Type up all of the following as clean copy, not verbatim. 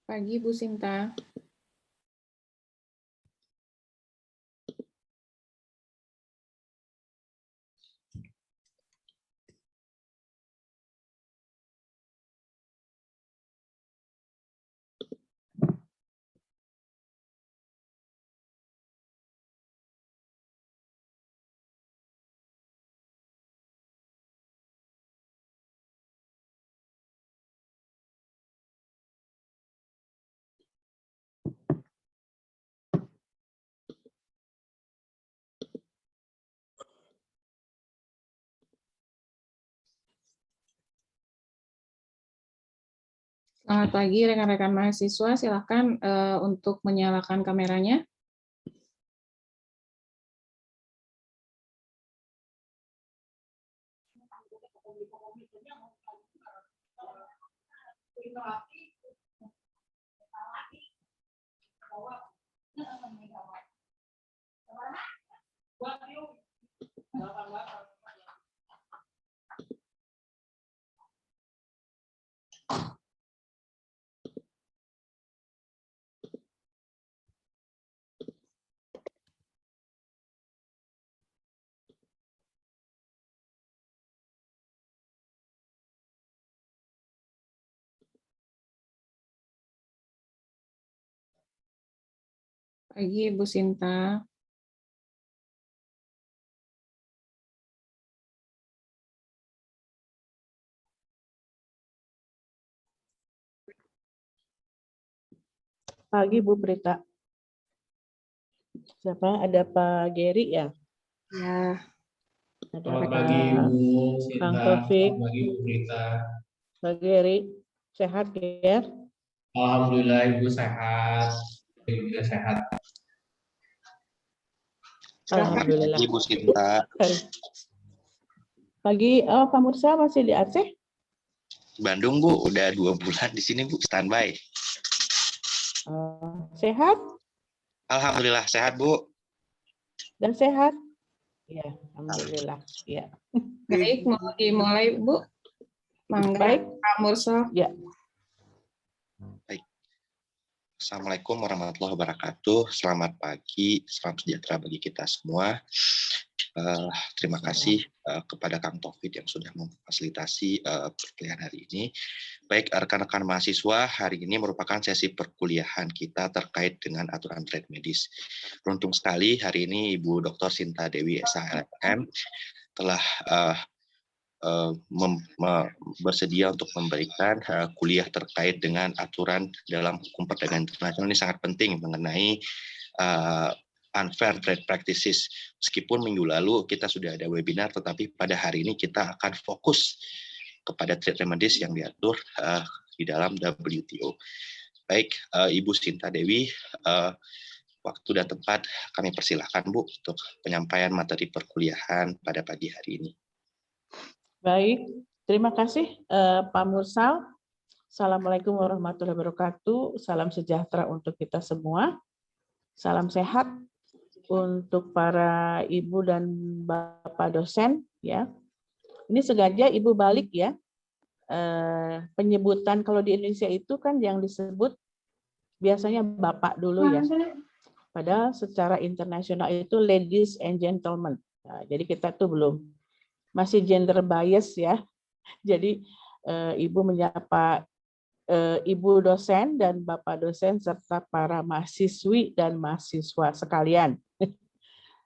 Pagi Bu Sinta. Selamat pagi rekan-rekan mahasiswa, silakan untuk menyalakan kameranya. Pagi Bu Sinta. Pagi Bu Prita. Siapa? Ada Pak Geri ya? Ya. Ada Selamat pagi Bu Sinta. Kang Taufik. Selamat pagi Bu Prita. Pak Geri, sehat Ger? Alhamdulillah Ibu sehat. Ibu juga sehat. Alhamdulillah. Ibu Sinta. Pagi, Pak Mursa masih di Aceh? Bandung Bu, udah 2 bulan di sini Bu, standby. Sehat? Alhamdulillah sehat Bu. Dan sehat? Ya, alhamdulillah. Ya. Baik, mau dimulai Bu? Mangga. Baik. Pak Mursa. Ya. Baik. Assalamualaikum warahmatullahi wabarakatuh. Selamat pagi, salam sejahtera bagi kita semua. Terima kasih kepada Kang Taufik yang sudah memfasilitasi perkuliahan hari ini. Baik, rekan-rekan mahasiswa, hari ini merupakan sesi perkuliahan kita terkait dengan aturan trade medis. Beruntung sekali hari ini Ibu Dr. Sinta Dewi SHLM telah bersedia untuk memberikan kuliah terkait dengan aturan dalam hukum perdagangan internasional. Ini sangat penting mengenai unfair trade practices. Meskipun minggu lalu kita sudah ada webinar, tetapi pada hari ini kita akan fokus kepada trade remedies yang diatur di dalam WTO. Baik, Ibu Sinta Dewi, waktu dan tempat kami persilahkan Bu untuk penyampaian materi perkuliahan pada pagi hari ini. Baik, terima kasih Pak Mursal. Assalamualaikum warahmatullahi wabarakatuh. Salam sejahtera untuk kita semua. Salam sehat untuk para ibu dan bapak dosen ya. Ini sengaja ibu balik ya. Penyebutan kalau di Indonesia itu kan yang disebut biasanya bapak dulu ya. Padahal secara internasional itu ladies and gentlemen. Nah, jadi kita tuh belum masih gender bias ya. Jadi ibu menyapa ibu dosen dan bapak dosen serta para mahasiswi dan mahasiswa sekalian.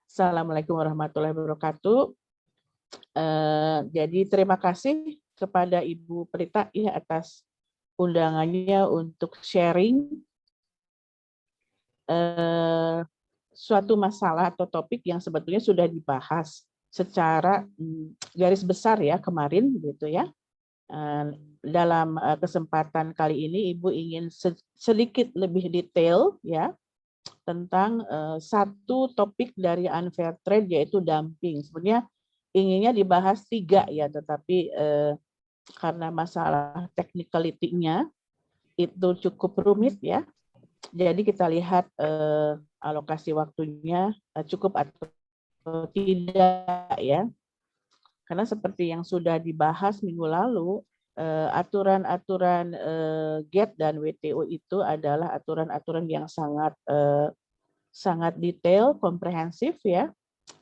Assalamualaikum warahmatullahi wabarakatuh. Jadi terima kasih kepada Ibu Prita ya atas undangannya untuk sharing suatu masalah atau topik yang sebetulnya sudah dibahas secara garis besar ya kemarin gitu ya. Dalam kesempatan kali ini Ibu ingin sedikit lebih detail ya tentang satu topik dari unfair trade yaitu dumping. Sebenarnya inginnya dibahas 3 ya, tetapi karena masalah technicality-nya itu cukup rumit ya. Jadi kita lihat alokasi waktunya cukup atau tidak ya. Karena seperti yang sudah dibahas minggu lalu, aturan-aturan GATT dan WTO itu adalah aturan-aturan yang sangat detail, komprehensif ya.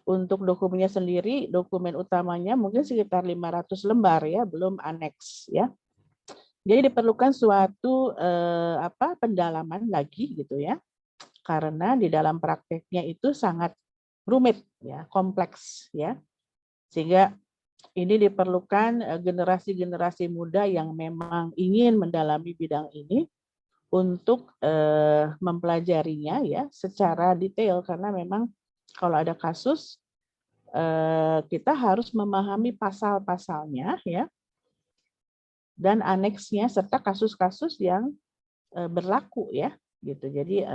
Untuk dokumennya sendiri, dokumen utamanya mungkin sekitar 500 lembar ya, belum aneks ya. Jadi diperlukan suatu pendalaman lagi gitu ya. Karena di dalam prakteknya itu sangat rumit ya, kompleks ya. Sehingga ini diperlukan generasi-generasi muda yang memang ingin mendalami bidang ini untuk mempelajarinya ya secara detail, karena memang kalau ada kasus kita harus memahami pasal-pasalnya ya dan aneksnya serta kasus-kasus yang berlaku ya gitu. Jadi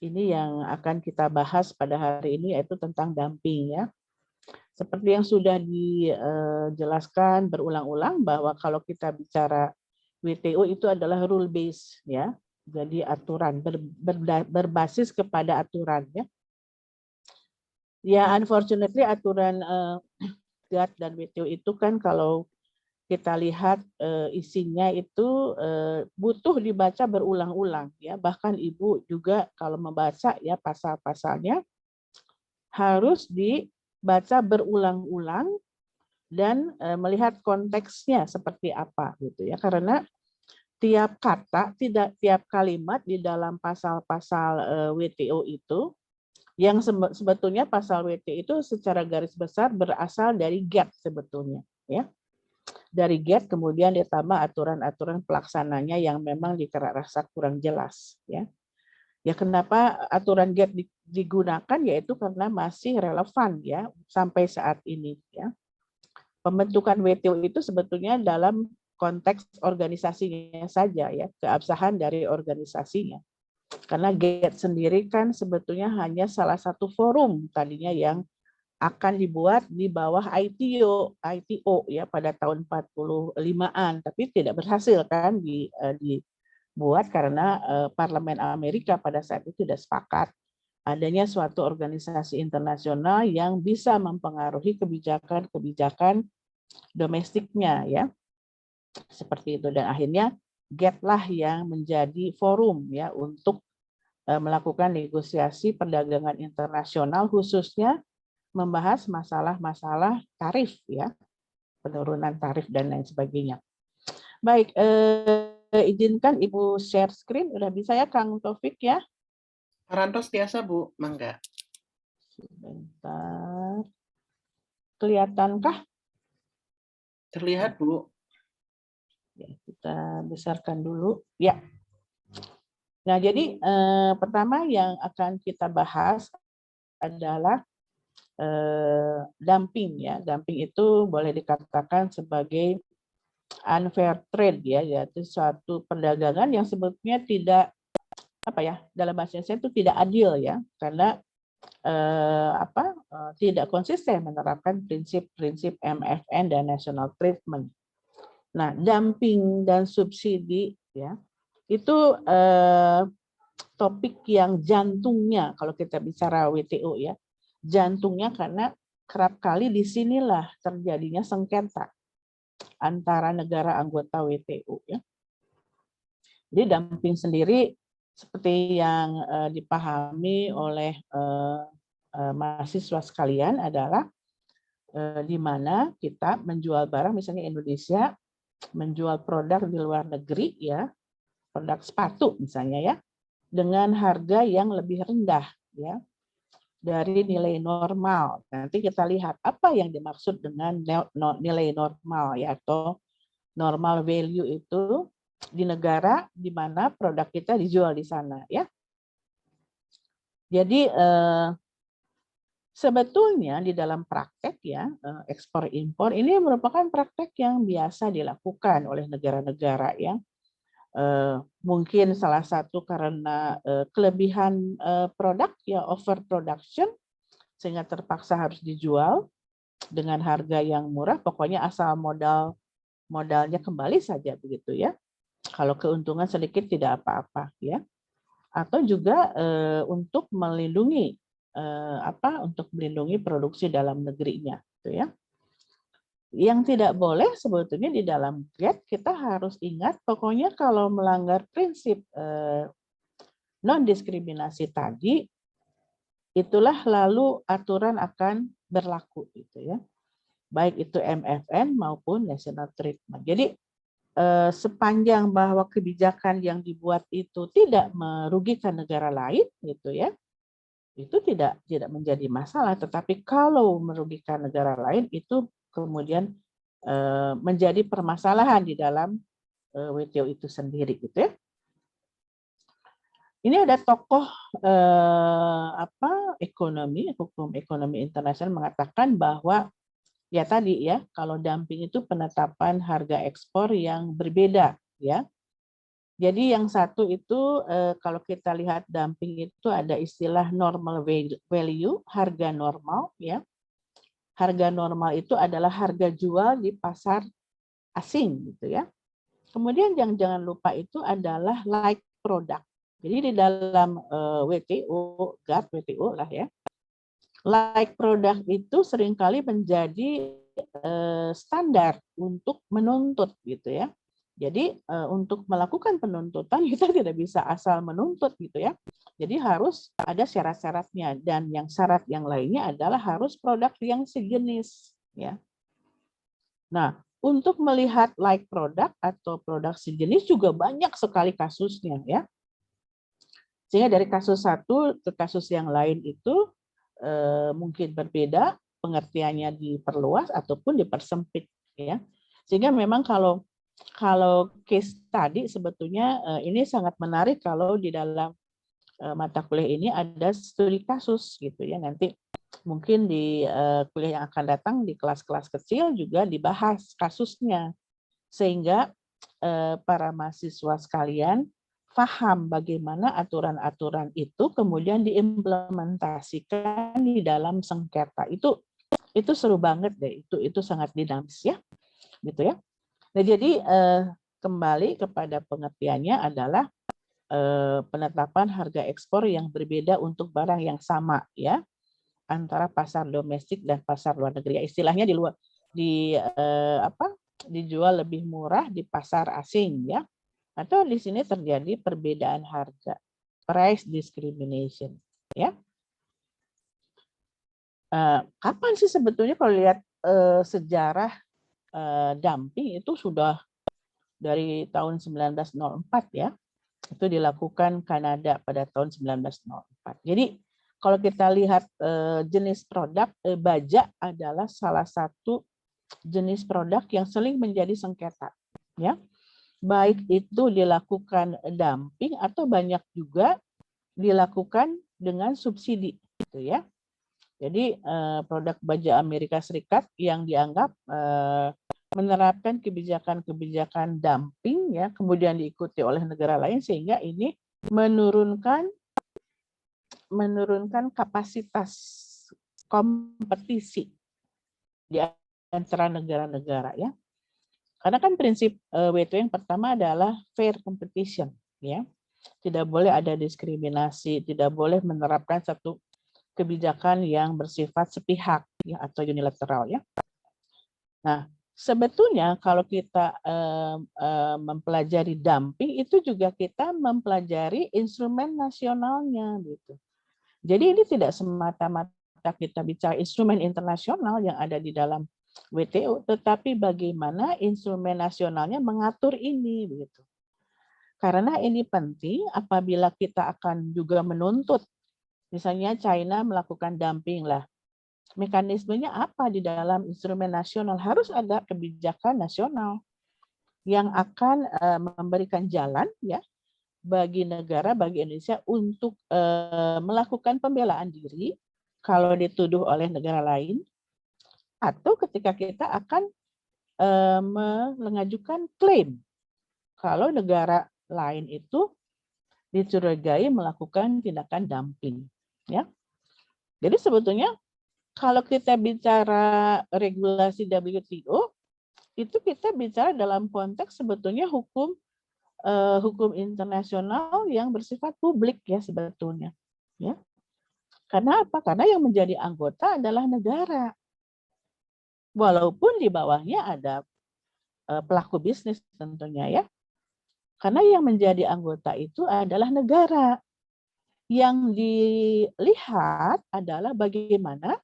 ini yang akan kita bahas pada hari ini, yaitu tentang dumping ya. Seperti yang sudah dijelaskan berulang-ulang bahwa kalau kita bicara WTO itu adalah rule based ya. Jadi aturan berbasis kepada aturan ya. Ya unfortunately aturan GATT dan WTO itu kan kalau kita lihat isinya itu butuh dibaca berulang-ulang ya. Bahkan Ibu juga kalau membaca ya pasal-pasalnya harus dibaca berulang-ulang dan melihat konteksnya seperti apa gitu ya, karena tiap kata, tidak tiap kalimat di dalam pasal-pasal WTO itu yang sebetulnya pasal WTO itu secara garis besar berasal dari GATT sebetulnya ya. Dari GATT kemudian ditambah aturan-aturan pelaksananya yang memang rasa kurang jelas ya. Ya kenapa aturan GATT digunakan, yaitu karena masih relevan ya sampai saat ini ya. Pembentukan WTO itu sebetulnya dalam konteks organisasinya saja ya, keabsahan dari organisasinya. Karena GATT sendiri kan sebetulnya hanya salah satu forum tadinya yang akan dibuat di bawah ITO ya pada tahun 45-an, tapi tidak berhasil kan dibuat karena Parlemen Amerika pada saat itu tidak sepakat adanya suatu organisasi internasional yang bisa mempengaruhi kebijakan-kebijakan domestiknya ya. Seperti itu, dan akhirnya GATT lah yang menjadi forum ya untuk melakukan negosiasi perdagangan internasional, khususnya membahas masalah-masalah tarif ya, penurunan tarif dan lain sebagainya. Baik, izinkan Ibu share screen, udah bisa ya Kang Taufik ya? Parantos biasa Bu, mangga. Sebentar. Kelihatankah? Terlihat Bu. Ya, kita besarkan dulu. Ya. Nah, jadi pertama yang akan kita bahas adalah dumping ya. Dumping itu boleh dikatakan sebagai unfair trade ya, yaitu suatu perdagangan yang sebetulnya tidak dalam bahasa Indonesia itu tidak adil ya, karena tidak konsisten menerapkan prinsip-prinsip MFN dan national treatment. Nah, dumping dan subsidi ya itu topik yang jantungnya kalau kita bicara WTO ya, jantungnya, karena kerap kali disinilah terjadinya sengketa antara negara anggota WTO ya. Jadi dumping sendiri seperti yang dipahami oleh mahasiswa sekalian adalah di mana kita menjual barang, misalnya Indonesia menjual produk di luar negeri ya, produk sepatu misalnya ya, dengan harga yang lebih rendah ya dari nilai normal. Nanti kita lihat apa yang dimaksud dengan nilai normal ya, atau normal value itu di negara di mana produk kita dijual di sana ya. Jadi sebetulnya di dalam praktek ya, ekspor impor ini merupakan praktek yang biasa dilakukan oleh negara-negara ya. Mungkin salah satu karena kelebihan produk ya, overproduction, sehingga terpaksa harus dijual dengan harga yang murah, pokoknya asal modalnya kembali saja begitu ya. Kalau keuntungan sedikit tidak apa-apa ya. Atau juga untuk melindungi untuk melindungi produksi dalam negerinya gitu ya. Yang tidak boleh sebetulnya di dalam GATT kita harus ingat, pokoknya kalau melanggar prinsip non-diskriminasi tadi, itulah lalu aturan akan berlaku gitu ya. Baik itu MFN maupun national treatment. Jadi sepanjang bahwa kebijakan yang dibuat itu tidak merugikan negara lain gitu ya, itu tidak menjadi masalah. Tetapi kalau merugikan negara lain itu kemudian menjadi permasalahan di dalam WTO itu sendiri gitu ya. Ini ada tokoh hukum ekonomi internasional mengatakan bahwa ya tadi ya, kalau dumping itu penetapan harga ekspor yang berbeda ya. Jadi yang satu itu kalau kita lihat dumping itu ada istilah normal value, harga normal ya. Harga normal itu adalah harga jual di pasar asing gitu ya. Kemudian yang jangan lupa itu adalah like product. Jadi di dalam WTO, GATT, WTO lah ya, like product itu seringkali menjadi standar untuk menuntut gitu ya. Jadi untuk melakukan penuntutan kita tidak bisa asal menuntut gitu ya. Jadi harus ada syarat-syaratnya, dan yang syarat yang lainnya adalah harus produk yang sejenis ya. Nah, untuk melihat like product atau produk sejenis juga banyak sekali kasusnya ya. Sehingga dari kasus satu ke kasus yang lain itu mungkin berbeda, pengertiannya diperluas ataupun dipersempit ya. Sehingga memang kalau case tadi sebetulnya ini sangat menarik kalau di dalam mata kuliah ini ada studi kasus gitu ya. Nanti mungkin di kuliah yang akan datang di kelas-kelas kecil juga dibahas kasusnya, sehingga para mahasiswa sekalian paham bagaimana aturan-aturan itu kemudian diimplementasikan di dalam sengketa. Itu seru banget deh, itu sangat dinamis ya gitu ya. Nah, jadi kembali kepada pengertiannya adalah penetapan harga ekspor yang berbeda untuk barang yang sama ya, antara pasar domestik dan pasar luar negeri. Istilahnya dijual lebih murah di pasar asing ya, atau di sini terjadi perbedaan harga, price discrimination ya. Kapan sih sebetulnya kalau lihat sejarah dumping itu sudah dari tahun 1904 ya. Itu dilakukan Kanada pada tahun 1904. Jadi kalau kita lihat jenis produk, baja adalah salah satu jenis produk yang sering menjadi sengketa ya. Baik itu dilakukan dumping atau banyak juga dilakukan dengan subsidi gitu ya. Jadi produk baja Amerika Serikat yang dianggap menerapkan kebijakan-kebijakan dumping ya, kemudian diikuti oleh negara lain, sehingga ini menurunkan kapasitas kompetisi di antara negara-negara ya. Karena kan prinsip WTO yang pertama adalah fair competition ya. Tidak boleh ada diskriminasi, tidak boleh menerapkan satu kebijakan yang bersifat sepihak ya, atau unilateral ya. Nah, sebetulnya kalau kita mempelajari dumping itu juga kita mempelajari instrumen nasionalnya gitu. Jadi ini tidak semata-mata kita bicara instrumen internasional yang ada di dalam WTO, tetapi bagaimana instrumen nasionalnya mengatur ini begitu. Karena ini penting apabila kita akan juga menuntut, misalnya China melakukan dumping lah. Mekanismenya apa di dalam instrumen nasional? Harus ada kebijakan nasional yang akan memberikan jalan ya bagi negara, bagi Indonesia untuk melakukan pembelaan diri kalau dituduh oleh negara lain, atau ketika kita akan mengajukan klaim kalau negara lain itu dicurigai melakukan tindakan dumping ya. Jadi sebetulnya kalau kita bicara regulasi WTO, itu kita bicara dalam konteks sebetulnya hukum internasional yang bersifat publik ya sebetulnya. Ya. Karena apa? Karena yang menjadi anggota adalah negara. Walaupun di bawahnya ada pelaku bisnis tentunya ya. Karena yang menjadi anggota itu adalah negara. Yang dilihat adalah bagaimana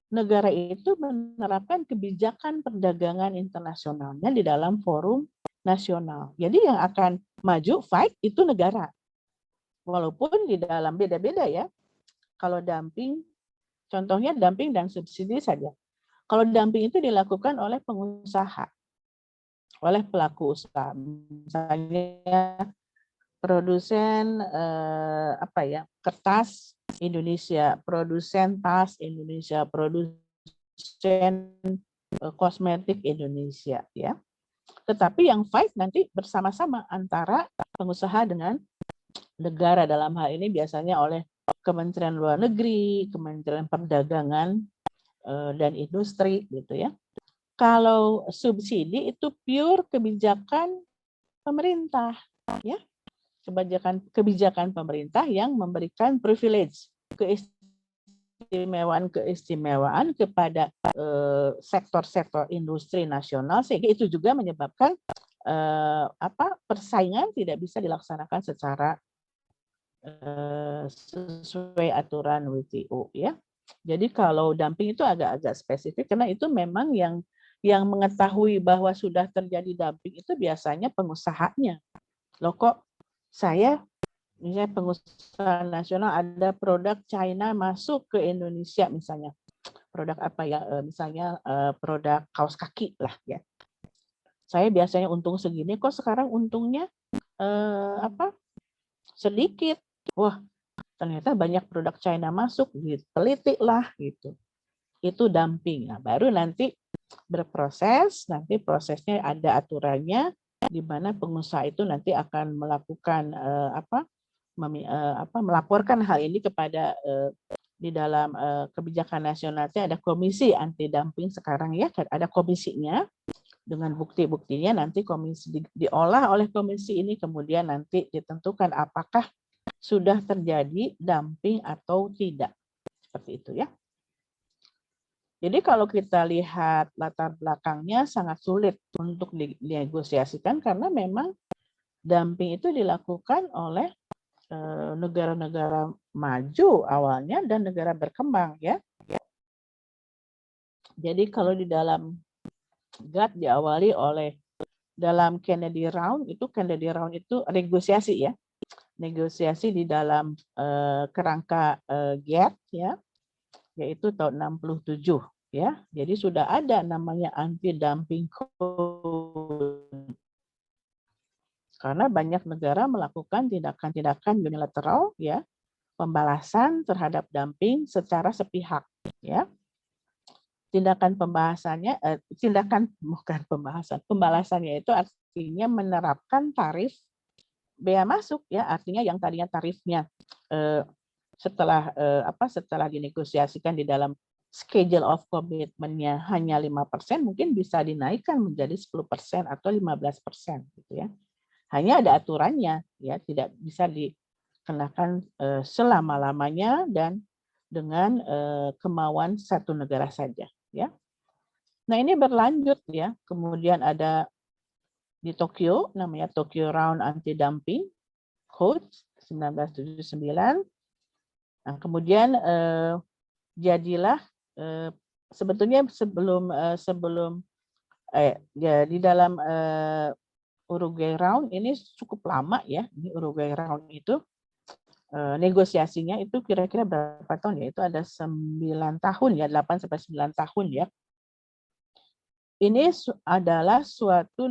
negara itu menerapkan kebijakan perdagangan internasionalnya di dalam forum nasional. Jadi yang akan maju fight itu negara. Walaupun di dalam beda-beda ya. Kalau dumping, contohnya dumping dan subsidi saja. Kalau dumping itu dilakukan oleh pengusaha, oleh pelaku usaha. Misalnya produsen kertas Indonesia, produsen tas Indonesia, produsen kosmetik Indonesia ya. Tetapi yang fight nanti bersama-sama antara pengusaha dengan negara, dalam hal ini biasanya oleh Kementerian Luar Negeri, Kementerian Perdagangan dan Industri gitu ya. Kalau subsidi itu pure kebijakan pemerintah ya. Kebijakan pemerintah yang memberikan privilege, keistimewaan kepada sektor-sektor industri nasional, sehingga itu juga menyebabkan persaingan tidak bisa dilaksanakan secara sesuai aturan WTO ya. Jadi kalau dumping itu agak-agak spesifik karena itu memang yang mengetahui bahwa sudah terjadi dumping itu biasanya pengusahanya. Loh kok saya misalnya pengusaha nasional ada produk China masuk ke Indonesia misalnya. Produk apa ya? Misalnya produk kaos kaki lah ya. Saya biasanya untung segini kok sekarang untungnya sedikit. Wah, ternyata banyak produk China masuk, diteliti lah gitu. Itu dumping. Nah, baru nanti berproses, nanti prosesnya ada aturannya di mana pengusaha itu nanti akan melakukan melaporkan hal ini kepada di dalam kebijakan nasional ada komisi anti dumping sekarang ya, ada komisinya dengan bukti-buktinya nanti komisi diolah oleh komisi ini, kemudian nanti ditentukan apakah sudah terjadi dumping atau tidak. Seperti itu ya. Jadi kalau kita lihat latar belakangnya sangat sulit untuk dinegosiasikan karena memang dumping itu dilakukan oleh negara-negara maju awalnya dan negara berkembang ya. Jadi kalau di dalam GATT diawali oleh dalam Kennedy Round itu negosiasi ya. Negosiasi di dalam kerangka GATT ya. Yaitu tahun 67 ya. Jadi sudah ada namanya anti dumping code. Karena banyak negara melakukan tindakan-tindakan unilateral ya, pembalasan terhadap dumping secara sepihak ya. Pembalasannya itu artinya menerapkan tarif bea masuk ya, artinya yang tadinya tarifnya setelah dinegosiasikan di dalam schedule of commitment-nya hanya 5%, mungkin bisa dinaikkan menjadi 10% atau 15% gitu ya. Hanya ada aturannya ya, tidak bisa dikenakan selama-lamanya dan dengan kemauan satu negara saja ya. Nah, ini berlanjut ya. Kemudian ada di Tokyo namanya Tokyo Round Anti Dumping Code 1979. Nah, kemudian jadilah sebetulnya di dalam Uruguay Round ini cukup lama ya. Ini Uruguay Round itu negosiasinya itu kira-kira berapa tahun ya? Itu ada 9 tahun ya, 8 sampai 9 tahun ya. Ini adalah suatu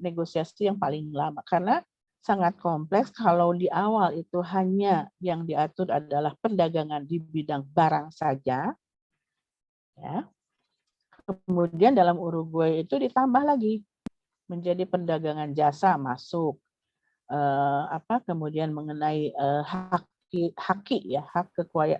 negosiasi yang paling lama karena sangat kompleks. Kalau di awal itu hanya yang diatur adalah perdagangan di bidang barang saja, ya. Kemudian dalam Uruguay itu ditambah lagi menjadi perdagangan jasa masuk, kemudian mengenai hak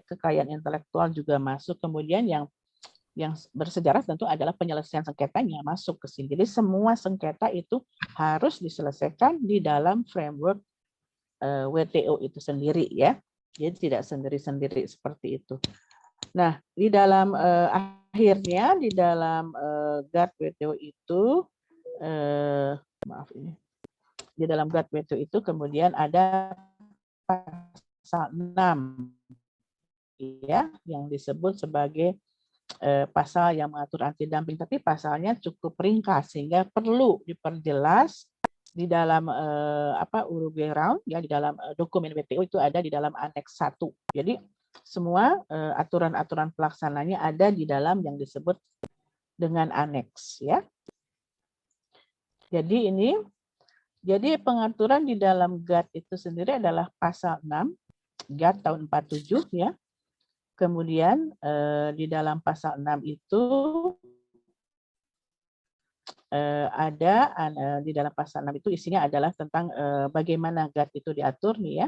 kekayaan intelektual juga masuk. Kemudian yang bersejarah tentu adalah penyelesaian sengketanya masuk ke sini. Jadi semua sengketa itu harus diselesaikan di dalam framework WTO itu sendiri ya. Jadi tidak sendiri-sendiri seperti itu. Nah, di dalam akhirnya di dalam GATT WTO itu di dalam GATT WTO itu kemudian ada pasal 6 ya yang disebut sebagai pasal yang mengatur anti dumping, tapi pasalnya cukup ringkas sehingga perlu diperjelas di dalam Uruguay Round ya, di dalam dokumen WTO itu ada di dalam aneks 1. Jadi semua aturan-aturan pelaksananya ada di dalam yang disebut dengan aneks ya. Jadi pengaturan di dalam GATT itu sendiri adalah pasal 6 GATT tahun 47 ya. Kemudian di dalam pasal 6 itu di dalam pasal 6 itu isinya adalah tentang bagaimana GATT itu diatur nih ya.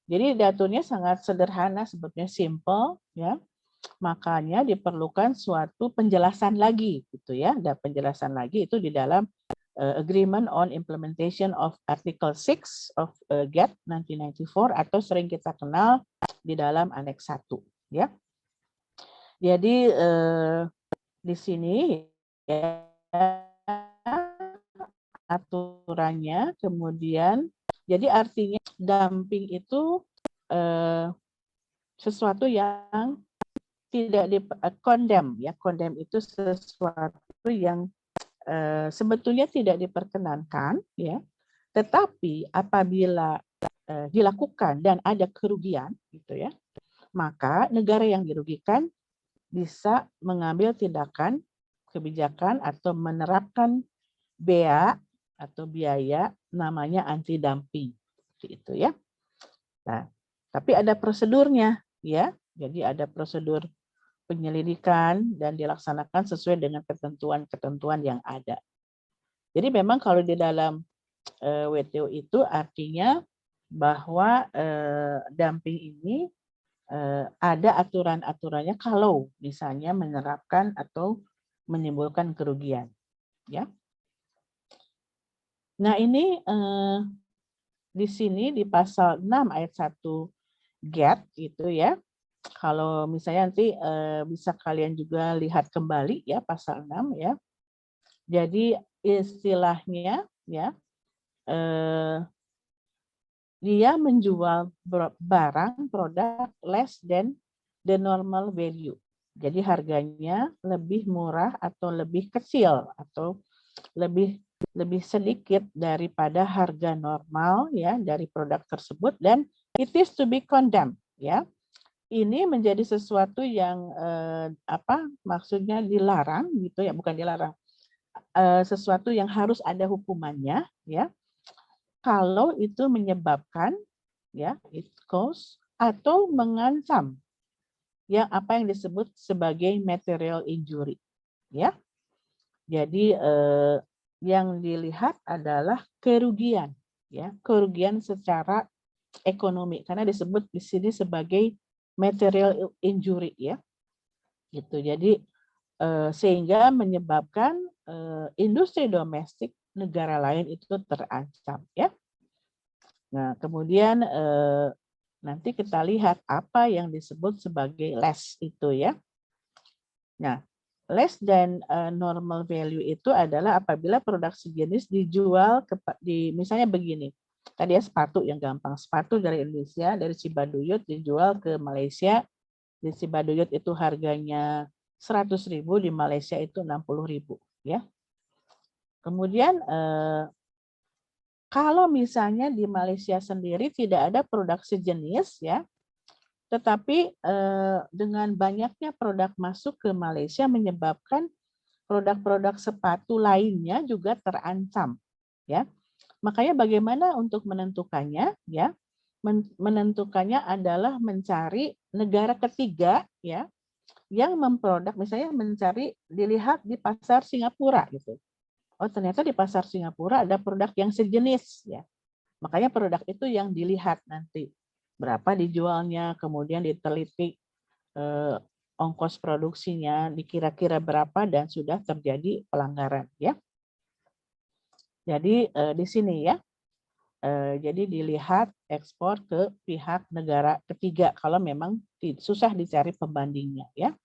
Jadi diaturnya sangat sederhana, sebetulnya simple ya. Makanya diperlukan suatu penjelasan lagi gitu ya. Dan penjelasan lagi itu di dalam Agreement on Implementation of Article 6 of GATT 1994 atau sering kita kenal di dalam aneks 1 ya. Jadi di sini ya, aturannya kemudian jadi artinya dumping itu sesuatu yang tidak condemn ya. Condemn itu sesuatu yang sebetulnya tidak diperkenankan ya. Tetapi apabila dilakukan dan ada kerugian gitu ya, maka negara yang dirugikan bisa mengambil tindakan kebijakan atau menerapkan bea atau biaya namanya anti dumping itu ya. Nah, tapi ada prosedurnya ya. Jadi ada prosedur penyelidikan dan dilaksanakan sesuai dengan ketentuan-ketentuan yang ada. Jadi memang kalau di dalam WTO itu artinya bahwa dumping ini ada aturan-aturannya kalau misalnya menerapkan atau menimbulkan kerugian ya. Nah, ini di sini di pasal 6 ayat 1 GATT itu ya. Kalau misalnya nanti bisa kalian juga lihat kembali ya pasal 6 ya. Jadi istilahnya ya dia menjual barang produk less than the normal value. Jadi harganya lebih murah atau lebih kecil atau lebih sedikit daripada harga normal ya dari produk tersebut, dan it is to be condemned ya. Ini menjadi sesuatu yang maksudnya dilarang gitu ya, bukan dilarang. Sesuatu yang harus ada hukumannya ya. Kalau itu menyebabkan ya it cause atau mengancam yang apa yang disebut sebagai material injury ya. Jadi yang dilihat adalah kerugian ya, kerugian secara ekonomi karena disebut di sini sebagai material injury ya. Gitu. Jadi sehingga menyebabkan industri domestik negara lain itu terancam ya. Nah, kemudian nanti kita lihat apa yang disebut sebagai less itu ya. Nah, less than normal value itu adalah apabila produk sejenis dijual misalnya begini. Tadi ya sepatu yang gampang. Sepatu dari Indonesia, dari Cibaduyut dijual ke Malaysia. Di Cibaduyut itu harganya 100.000, di Malaysia itu 60.000 ya. Kemudian kalau misalnya di Malaysia sendiri tidak ada produk sejenis ya, tetapi dengan banyaknya produk masuk ke Malaysia menyebabkan produk-produk sepatu lainnya juga terancam ya. Makanya bagaimana untuk menentukannya ya? Menentukannya adalah mencari negara ketiga ya yang memproduk, misalnya dilihat di pasar Singapura gitu. Oh, ternyata di pasar Singapura ada produk yang sejenis ya. Makanya produk itu yang dilihat nanti. Berapa dijualnya, kemudian diteliti ongkos produksinya, dikira-kira berapa dan sudah terjadi pelanggaran ya. Jadi di sini ya. Jadi dilihat ekspor ke pihak negara ketiga kalau memang susah dicari pembandingnya ya.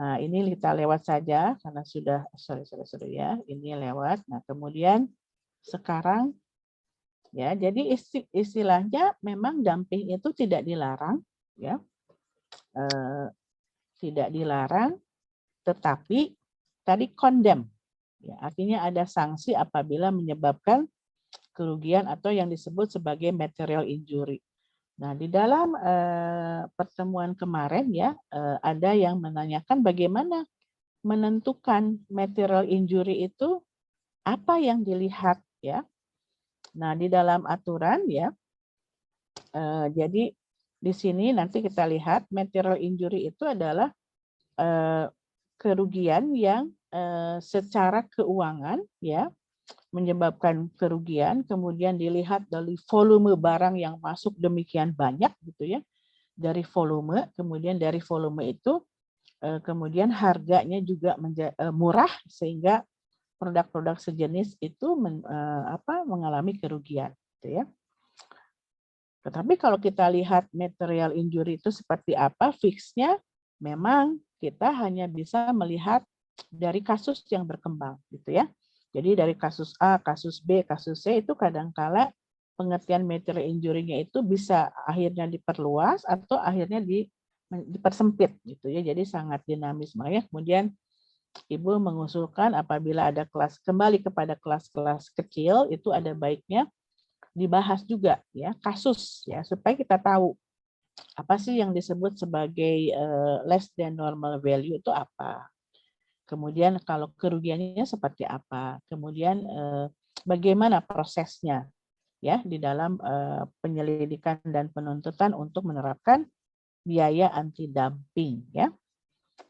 Nah, ini kita lewat saja karena sudah sorry ya, ini lewat. Nah, kemudian sekarang ya, jadi istilahnya memang dumping itu tidak dilarang, ya, tidak dilarang, tetapi tadi condemn, ya, artinya ada sanksi apabila menyebabkan kerugian atau yang disebut sebagai material injury. Nah, di dalam pertemuan kemarin ya, ada yang menanyakan bagaimana menentukan material injury itu apa yang dilihat ya. Nah, di dalam aturan ya, jadi di sini nanti kita lihat material injury itu adalah kerugian yang secara keuangan ya menyebabkan kerugian, kemudian dilihat dari volume barang yang masuk demikian banyak gitu ya, dari volume, kemudian dari volume itu kemudian harganya juga murah sehingga produk-produk sejenis itu mengalami kerugian gitu ya. Tetapi kalau kita lihat material injury itu seperti apa, fixnya memang kita hanya bisa melihat dari kasus yang berkembang gitu ya. Jadi dari kasus A, kasus B, kasus C itu kadangkala pengertian material injury-nya itu bisa akhirnya diperluas atau akhirnya dipersempit gitu ya. Jadi sangat dinamis. Makanya kemudian Ibu mengusulkan apabila ada kelas, kembali kepada kelas-kelas kecil itu ada baiknya dibahas juga ya kasus ya supaya kita tahu apa sih yang disebut sebagai less than normal value itu apa. Kemudian kalau kerugiannya seperti apa, kemudian bagaimana prosesnya ya di dalam penyelidikan dan penuntutan untuk menerapkan biaya anti dumping ya.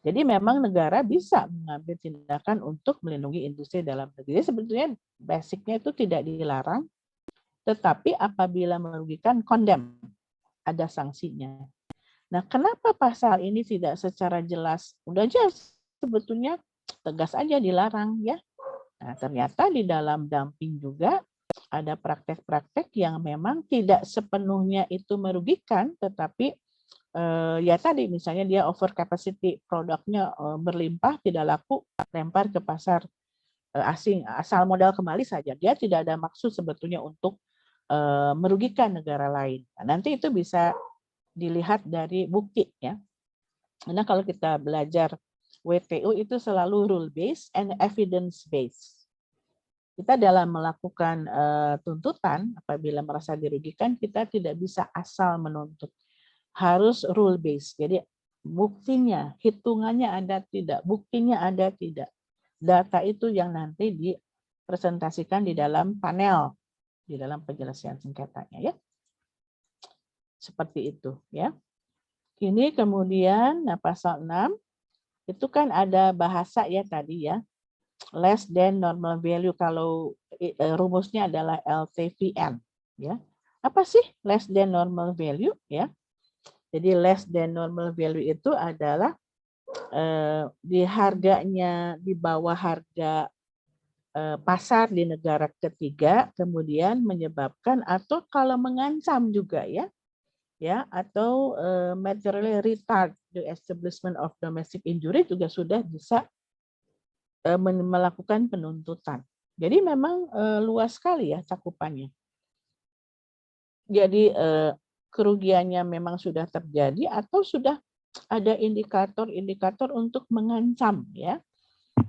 Jadi memang negara bisa mengambil tindakan untuk melindungi industri dalam negeri. Jadi sebetulnya basicnya itu tidak dilarang, tetapi apabila merugikan condemn, ada sanksinya. Nah, kenapa pasal ini tidak secara jelas? Udah jelas sebetulnya tegas aja dilarang ya. Nah, ternyata di dalam dumping juga ada praktek-praktek yang memang tidak sepenuhnya itu merugikan, tetapi ya tadi misalnya dia over capacity, produknya berlimpah, tidak laku, lempar ke pasar asing, asal modal kembali saja. Dia tidak ada maksud sebetulnya untuk merugikan negara lain. Nah, nanti itu bisa dilihat dari bukti ya. Karena kalau kita belajar WTO itu selalu rule based and evidence based. Kita dalam melakukan tuntutan apabila merasa dirugikan kita tidak bisa asal menuntut. Harus rule based. Jadi buktinya, hitungannya ada tidak, buktinya ada tidak. Data itu yang nanti dipresentasikan di dalam panel, di dalam penyelesaian sengketanya ya. Seperti itu ya. Ini kemudian pasal 6 itu kan ada bahasa ya tadi ya. Less than normal value, kalau rumusnya adalah LTVN ya. Apa sih less than normal value ya? Jadi less than normal value itu adalah di harganya di bawah harga pasar di negara ketiga, kemudian menyebabkan atau kalau mengancam juga ya atau materially retard the establishment of domestic injury juga sudah bisa melakukan penuntutan. Jadi memang luas sekali ya cakupannya. Jadi kerugiannya memang sudah terjadi atau sudah ada indikator-indikator untuk mengancam ya,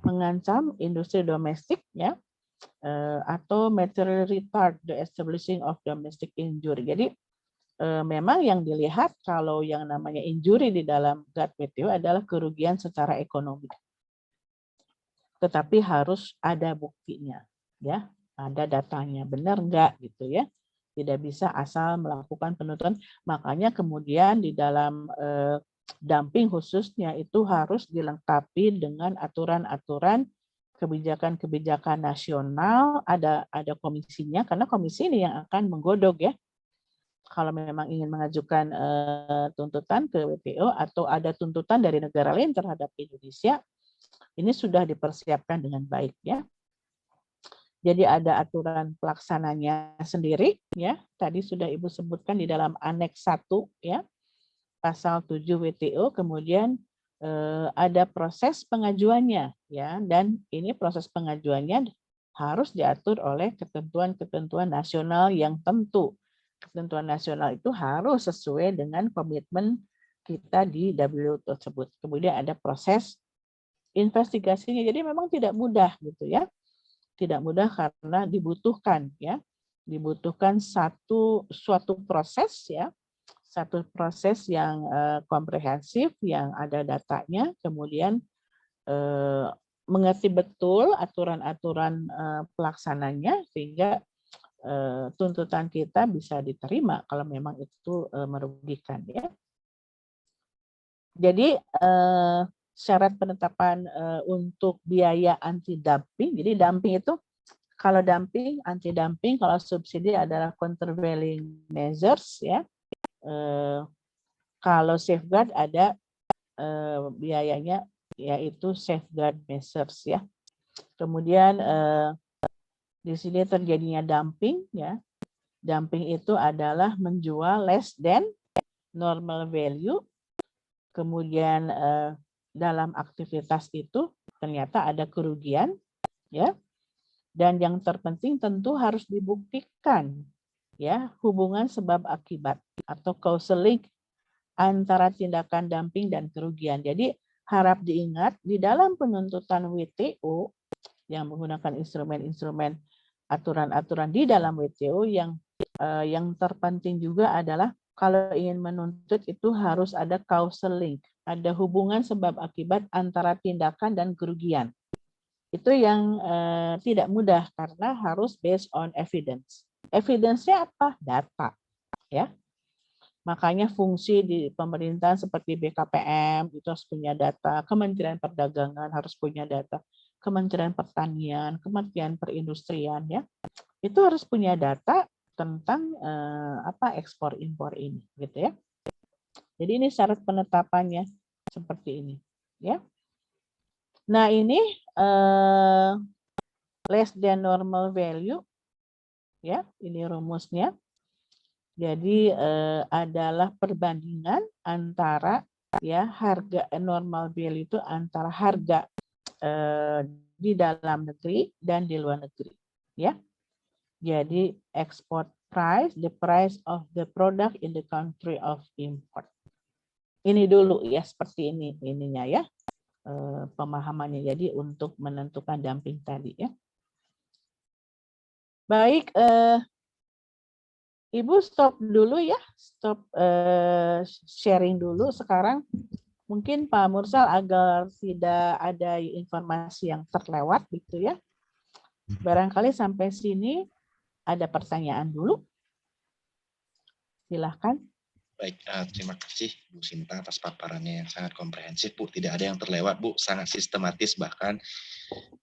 mengancam industri domestik ya, atau material retard the establishing of domestic injury. Jadi memang yang dilihat kalau yang namanya injury di dalam GATT-WTO adalah kerugian secara ekonomi. Tetapi harus ada buktinya ya, ada datanya, benar enggak gitu ya. Tidak bisa asal melakukan penuntutan. Makanya kemudian di dalam dumping khususnya itu harus dilengkapi dengan aturan-aturan kebijakan-kebijakan nasional, ada komisinya karena komisi ini yang akan menggodok ya. Kalau memang ingin mengajukan tuntutan ke WTO atau ada tuntutan dari negara lain terhadap Indonesia, ini sudah dipersiapkan dengan baik ya. Jadi ada aturan pelaksananya sendiri ya. Tadi sudah Ibu sebutkan di dalam aneks 1 ya. Pasal 7 WTO, kemudian ada proses pengajuannya ya, dan ini proses pengajuannya harus diatur oleh ketentuan-ketentuan nasional yang tentu. Ketentuan nasional itu harus sesuai dengan komitmen kita di WTO tersebut. Kemudian ada proses investigasinya. Jadi memang tidak mudah gitu ya. Tidak mudah karena dibutuhkan ya. Dibutuhkan suatu proses ya. Satu proses yang komprehensif, yang ada datanya, kemudian mengerti betul aturan-aturan pelaksananya sehingga tuntutan kita bisa diterima kalau memang itu merugikan ya. Jadi syarat penetapan untuk biaya anti dumping. Jadi dumping itu kalau dumping, anti dumping, kalau subsidi adalah countervailing measures ya. Kalau safeguard ada biayanya yaitu safeguard measures ya. Kemudian di sini terjadinya dumping ya. Dumping itu adalah menjual less than normal value. Kemudian dalam aktivitas itu ternyata ada kerugian ya. Dan yang terpenting tentu harus dibuktikan ya hubungan sebab akibat atau causal link antara tindakan dumping dan kerugian. Jadi harap diingat di dalam penuntutan WTO yang menggunakan instrumen-instrumen aturan-aturan di dalam WTO yang terpenting juga adalah kalau ingin menuntut itu harus ada causal link, ada hubungan sebab akibat antara tindakan dan kerugian. Itu yang tidak mudah karena harus based on evidence. Evidence-nya apa? Data. Ya. Makanya fungsi di pemerintahan seperti BKPM itu harus punya data, Kementerian Perdagangan harus punya data, Kementerian Pertanian, Kementerian Perindustrian ya. Itu harus punya data tentang ekspor impor ini gitu ya. Jadi ini syarat penetapannya seperti ini ya. Nah, ini less than normal value ya, ini rumusnya. Jadi adalah perbandingan antara ya harga normal value itu antara harga di dalam negeri dan di luar negeri ya. Jadi export price, the price of the product in the country of import. Ini dulu ya, seperti ini ininya ya. Pemahamannya jadi untuk menentukan dumping tadi ya. Baik, Ibu stop dulu ya, stop sharing dulu sekarang. Mungkin Pak Mursal agar tidak ada informasi yang terlewat gitu ya. Barangkali sampai sini ada pertanyaan dulu. Silahkan. Baik, terima kasih Bu Sinta atas paparannya yang sangat komprehensif, Bu. Tidak ada yang terlewat, Bu. Sangat sistematis, bahkan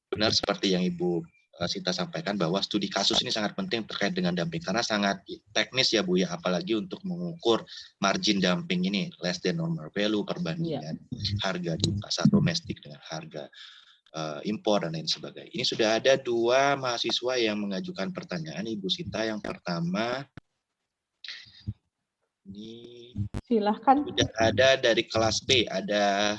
benar seperti yang Ibu Sinta sampaikan bahwa studi kasus ini sangat penting terkait dengan dumping karena sangat teknis ya, Bu ya, apalagi untuk mengukur margin dumping ini, less than normal value, perbandingan harga di pasar domestik dengan harga impor dan lain sebagainya. Ini sudah ada 2 mahasiswa yang mengajukan pertanyaan, Ibu Sinta. Yang pertama ini silahkan. sudah ada dari kelas B, ada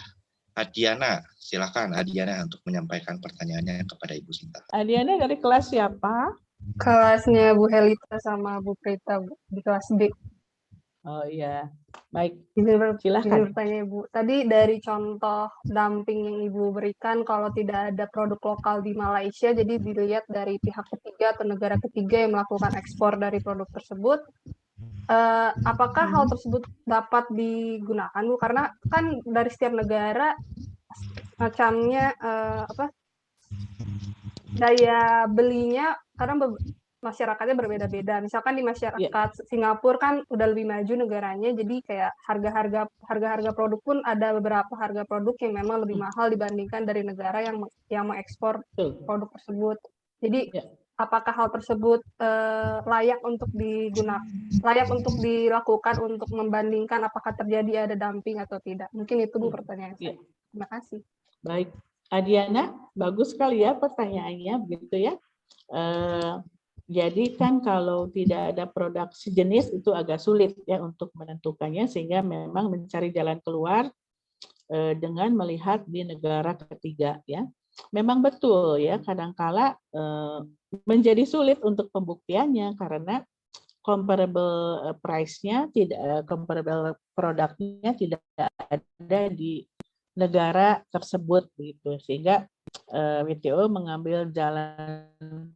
Adiana. Silakan Adiana untuk menyampaikan pertanyaannya kepada Ibu Sinta. Adiana dari kelas siapa? Kelasnya Bu Helita sama Bu Prita di kelas B. Oh iya, baik. Silahkan. Silahkan. Bertanya Ibu. Tadi dari contoh dumping yang Ibu berikan, kalau tidak ada produk lokal di Malaysia, jadi dilihat dari pihak ketiga atau negara ketiga yang melakukan ekspor dari produk tersebut. Apakah hal tersebut dapat digunakan, Bu? Karena kan dari setiap negara macamnya daya belinya kadang masyarakatnya berbeda-beda. Misalkan di masyarakat Singapura kan udah lebih maju negaranya, jadi kayak harga-harga produk pun ada beberapa harga produk yang memang lebih mahal dibandingkan dari negara yang mengekspor produk tersebut. Jadi apakah hal tersebut layak untuk dilakukan untuk membandingkan apakah terjadi ada dumping atau tidak? Mungkin itu Bu pertanyaan saya. Terima kasih. Baik, Adiana, bagus sekali ya pertanyaannya begitu ya. Jadi kan kalau tidak ada produk sejenis itu agak sulit ya untuk menentukannya, sehingga memang mencari jalan keluar dengan melihat di negara ketiga ya. Memang betul ya, kadangkala menjadi sulit untuk pembuktiannya karena comparable price-nya tidak, comparable produknya tidak ada di negara tersebut begitu, sehingga WTO mengambil jalan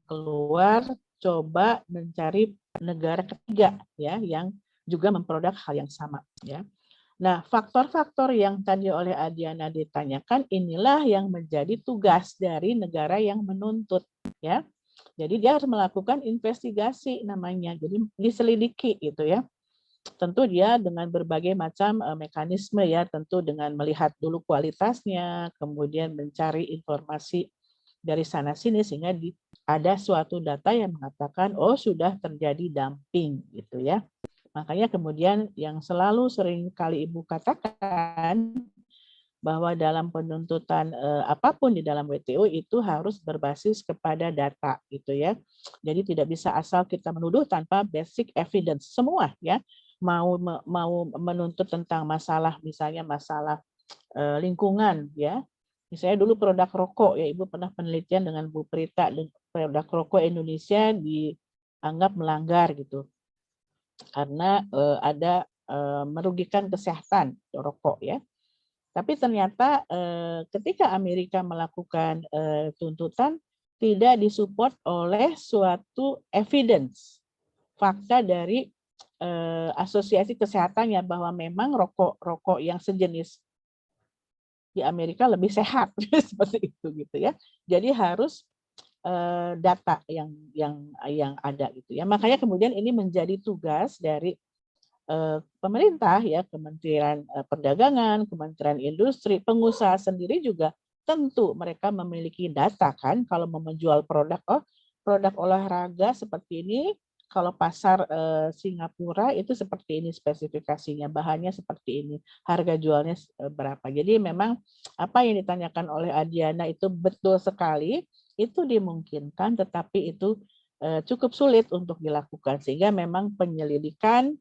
keluar, coba mencari negara ketiga ya yang juga memproduk hal yang sama ya. Nah, faktor-faktor yang tadi oleh Adiana ditanyakan inilah yang menjadi tugas dari negara yang menuntut ya. Jadi dia harus melakukan investigasi namanya. Jadi diselidiki gitu ya. Tentu dia dengan berbagai macam mekanisme ya, tentu dengan melihat dulu kualitasnya, kemudian mencari informasi dari sana sini sehingga ada suatu data yang mengatakan oh sudah terjadi dumping gitu ya. Makanya kemudian yang selalu sering kali Ibu katakan bahwa dalam penuntutan apapun di dalam WTO itu harus berbasis kepada data gitu ya. Jadi tidak bisa asal kita menuduh tanpa basic evidence semua ya. Mau menuntut tentang masalah misalnya masalah lingkungan ya. Misalnya dulu produk rokok ya, Ibu pernah penelitian dengan Bu Prita, produk rokok Indonesia dianggap melanggar gitu. Karena ada merugikan kesehatan rokok ya. Tapi ternyata ketika Amerika melakukan tuntutan tidak disupport oleh suatu evidence, fakta dari asosiasi kesehatannya bahwa memang rokok yang sejenis di Amerika lebih sehat seperti itu gitu ya. Jadi harus data yang ada gitu ya. Makanya kemudian ini menjadi tugas dari pemerintah ya, Kementerian Perdagangan, Kementerian Industri, pengusaha sendiri juga tentu mereka memiliki data kan kalau mau menjual produk produk olahraga seperti ini, kalau pasar Singapura itu seperti ini spesifikasinya, bahannya seperti ini, harga jualnya berapa. Jadi memang apa yang ditanyakan oleh Adiana itu betul sekali, itu dimungkinkan tetapi itu cukup sulit untuk dilakukan sehingga memang penyelidikan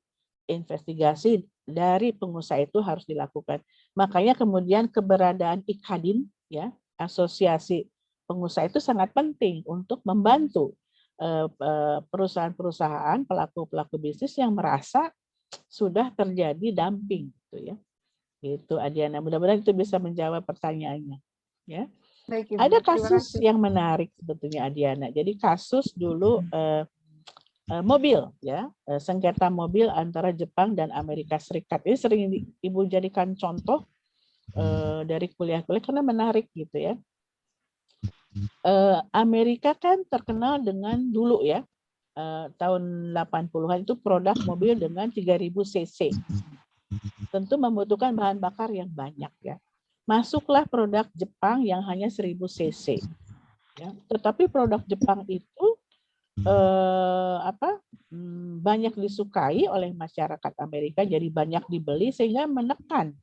investigasi dari pengusaha itu harus dilakukan. Makanya kemudian keberadaan IKADIN ya, asosiasi pengusaha itu sangat penting untuk membantu perusahaan-perusahaan pelaku-pelaku bisnis yang merasa sudah terjadi dumping gitu ya. Itu Adiana, mudah-mudahan itu bisa menjawab pertanyaannya ya. Baik, Ibu. Ada Terima kasus kasih. yang menarik sebetulnya Adiana. Jadi kasus dulu mobil ya, sengketa mobil antara Jepang dan Amerika Serikat. Ini sering Ibu jadikan contoh dari kuliah-kuliah karena menarik gitu ya. Amerika kan terkenal dengan dulu ya, tahun 80-an itu produk mobil dengan 3000 cc. Tentu membutuhkan bahan bakar yang banyak ya. Masuklah produk Jepang yang hanya 1000 cc. Ya. Tetapi produk Jepang itu banyak disukai oleh masyarakat Amerika, jadi banyak dibeli sehingga menekan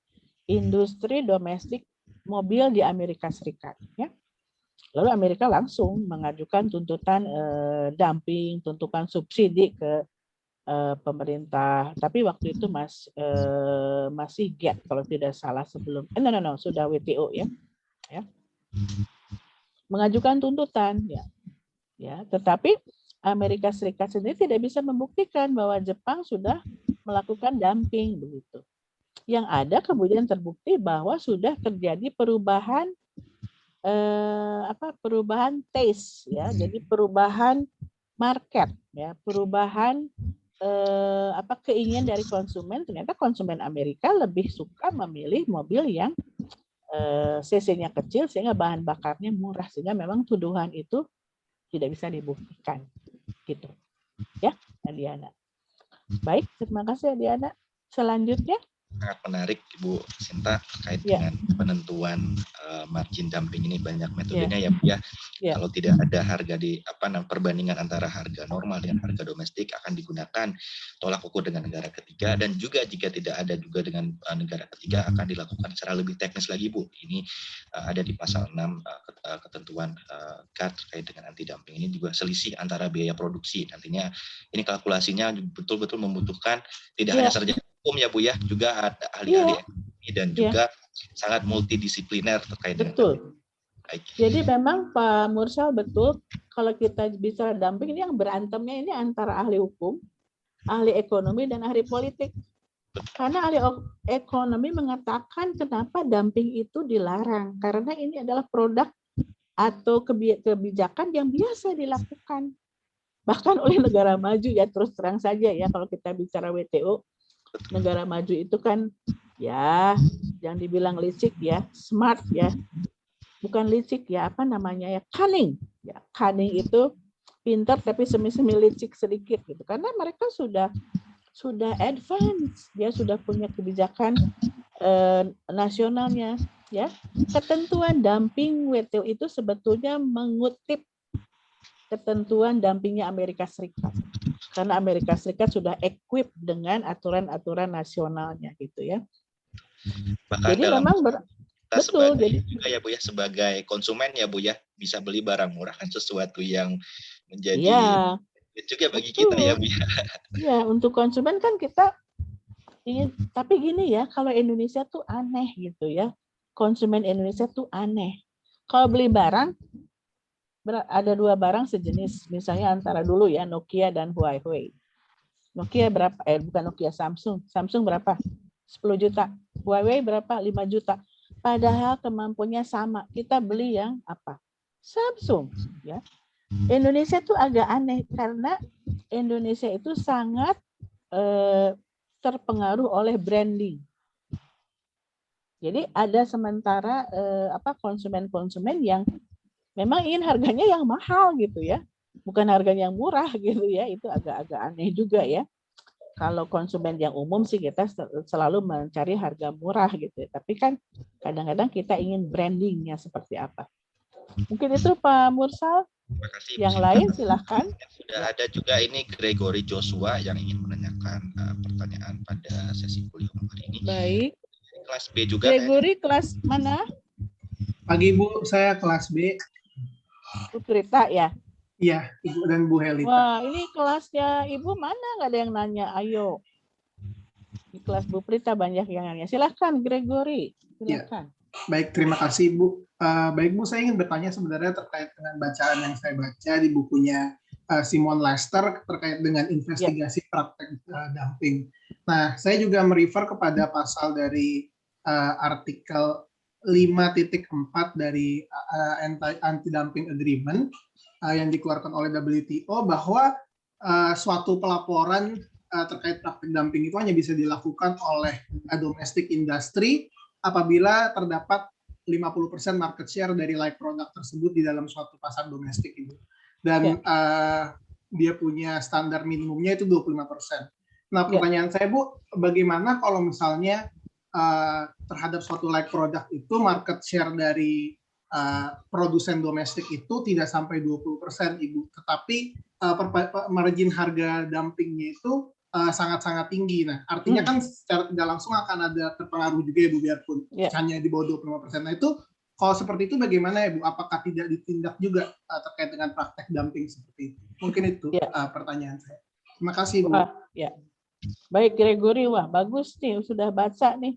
industri domestik mobil di Amerika Serikat. Ya. Lalu Amerika langsung mengajukan tuntutan dumping, tuntutan subsidi ke pemerintah. Tapi waktu itu masih GATT kalau tidak salah sebelum sudah WTO ya. Mengajukan tuntutan ya. Tetapi Amerika Serikat sendiri tidak bisa membuktikan bahwa Jepang sudah melakukan dumping begitu. Yang ada kemudian terbukti bahwa sudah terjadi perubahan perubahan taste ya. Jadi perubahan market ya, perubahan keinginan dari konsumen. Ternyata konsumen Amerika lebih suka memilih mobil yang cc-nya kecil sehingga bahan bakarnya murah, sehingga memang tuduhan itu tidak bisa dibuktikan gitu ya Adiana. Baik, terima kasih Adiana. Selanjutnya sangat menarik Ibu Sinta terkait dengan penentuan margin dumping ini, banyak metodenya ya Bu ya. Kalau tidak ada harga di perbandingan antara harga normal dengan harga domestik akan digunakan tolak ukur dengan negara ketiga, dan juga jika tidak ada juga dengan negara ketiga akan dilakukan secara lebih teknis lagi Bu. Ini ada di pasal 6 ketentuan GATT terkait dengan anti dumping ini juga selisih antara biaya produksi. Nantinya ini kalkulasinya betul-betul membutuhkan tidak hanya sarjana hukum ya Bu ya, juga ada ahli-ahli ekonomi dan juga sangat multidisipliner terkait dengan Betul. Baik. Jadi memang Pak Mursal betul, kalau kita bicara dumping ini yang berantemnya ini antara ahli hukum, ahli ekonomi, dan ahli politik. Karena ahli ekonomi mengatakan kenapa dumping itu dilarang, karena ini adalah produk atau kebijakan yang biasa dilakukan. Bahkan oleh negara maju ya, terus terang saja ya, kalau kita bicara WTO, negara maju itu kan ya yang dibilang licik ya, smart ya. Bukan licik ya, apa namanya ya, cunning. Ya, cunning itu pintar tapi semi-semi licik sedikit gitu. Karena mereka sudah advance, dia sudah punya kebijakan nasionalnya ya. Ketentuan dumping WTO itu sebetulnya mengutip ketentuan dumpingnya Amerika Serikat. Karena Amerika Serikat sudah equip dengan aturan-aturan nasionalnya gitu ya. Bahkan Jadi dalam memang kita betul, sebagai jadi juga ya Bu ya, sebagai konsumen ya Bu ya, bisa beli barang murah kan sesuatu yang menjadi ya juga bagi kita ya Bu ya. ya untuk konsumen kan kita ingin, tapi gini ya, kalau Indonesia tuh aneh gitu ya, konsumen Indonesia tuh aneh. Kalau beli barang ada dua barang sejenis, misalnya antara dulu ya Nokia dan Huawei. Nokia berapa? Bukan Nokia, Samsung berapa? 10 juta. Huawei berapa? 5 juta. Padahal kemampuannya sama. Kita beli yang apa? Samsung. Ya. Indonesia tuh agak aneh karena Indonesia itu sangat terpengaruh oleh branding. Jadi ada sementara konsumen-konsumen yang memang ingin harganya yang mahal gitu ya, bukan harganya yang murah gitu ya. Itu agak-agak aneh juga ya. Kalau konsumen yang umum sih kita selalu mencari harga murah gitu. Tapi kan kadang-kadang kita ingin brandingnya seperti apa. Mungkin itu Pak Mursal. Terima kasih. Yang lain silahkan. Sudah ada juga ini Gregory Joshua yang ingin menanyakan pertanyaan pada sesi kuliah hari ini. Baik. Kelas B juga. Gregory kelas mana? Pagi Bu, saya kelas B. Bu Prita ya? Iya, Ibu dan Bu Helita. Wah, ini kelasnya Ibu mana? Nggak ada yang nanya. Ayo. Di kelas Bu Prita banyak yang nanya. Silahkan Gregory. Silahkan. Ya. Baik, terima kasih Bu. Baik Bu, saya ingin bertanya sebenarnya terkait dengan bacaan yang saya baca di bukunya Simon Lester terkait dengan investigasi praktek dumping. Nah, saya juga merefer kepada pasal dari artikel 5.4 dari Anti-Dumping Agreement yang dikeluarkan oleh WTO bahwa suatu pelaporan terkait praktik dumping itu hanya bisa dilakukan oleh domestic industry apabila terdapat 50% market share dari like product tersebut di dalam suatu pasar domestik itu. Dan dia punya standar minimumnya itu 25%. Nah, pertanyaan saya Bu, bagaimana kalau misalnya terhadap suatu like product itu market share dari produsen domestik itu tidak sampai 20% Ibu, tetapi margin harga dumpingnya itu sangat-sangat tinggi. Nah, artinya kan secara tidak langsung akan ada terpengaruh juga ya Bu, biarpun hanya di bawah 25%. Nah, itu kalau seperti itu bagaimana ya Bu? Apakah tidak ditindak juga terkait dengan praktek dumping seperti itu? Mungkin itu pertanyaan saya. Terima kasih Bu. Ya. Baik Gregory, wah bagus nih, sudah baca nih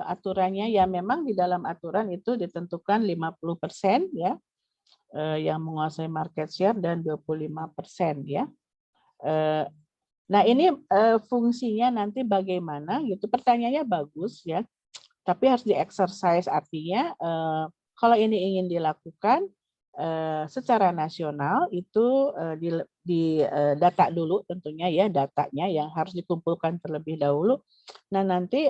aturannya. Ya memang di dalam aturan itu ditentukan 50% ya yang menguasai market share dan 25% ya. Nah ini fungsinya nanti bagaimana gitu, pertanyaannya bagus ya, tapi harus di-exercise. Artinya kalau ini ingin dilakukan secara nasional itu di data dulu tentunya ya, datanya yang harus dikumpulkan terlebih dahulu. Nah nanti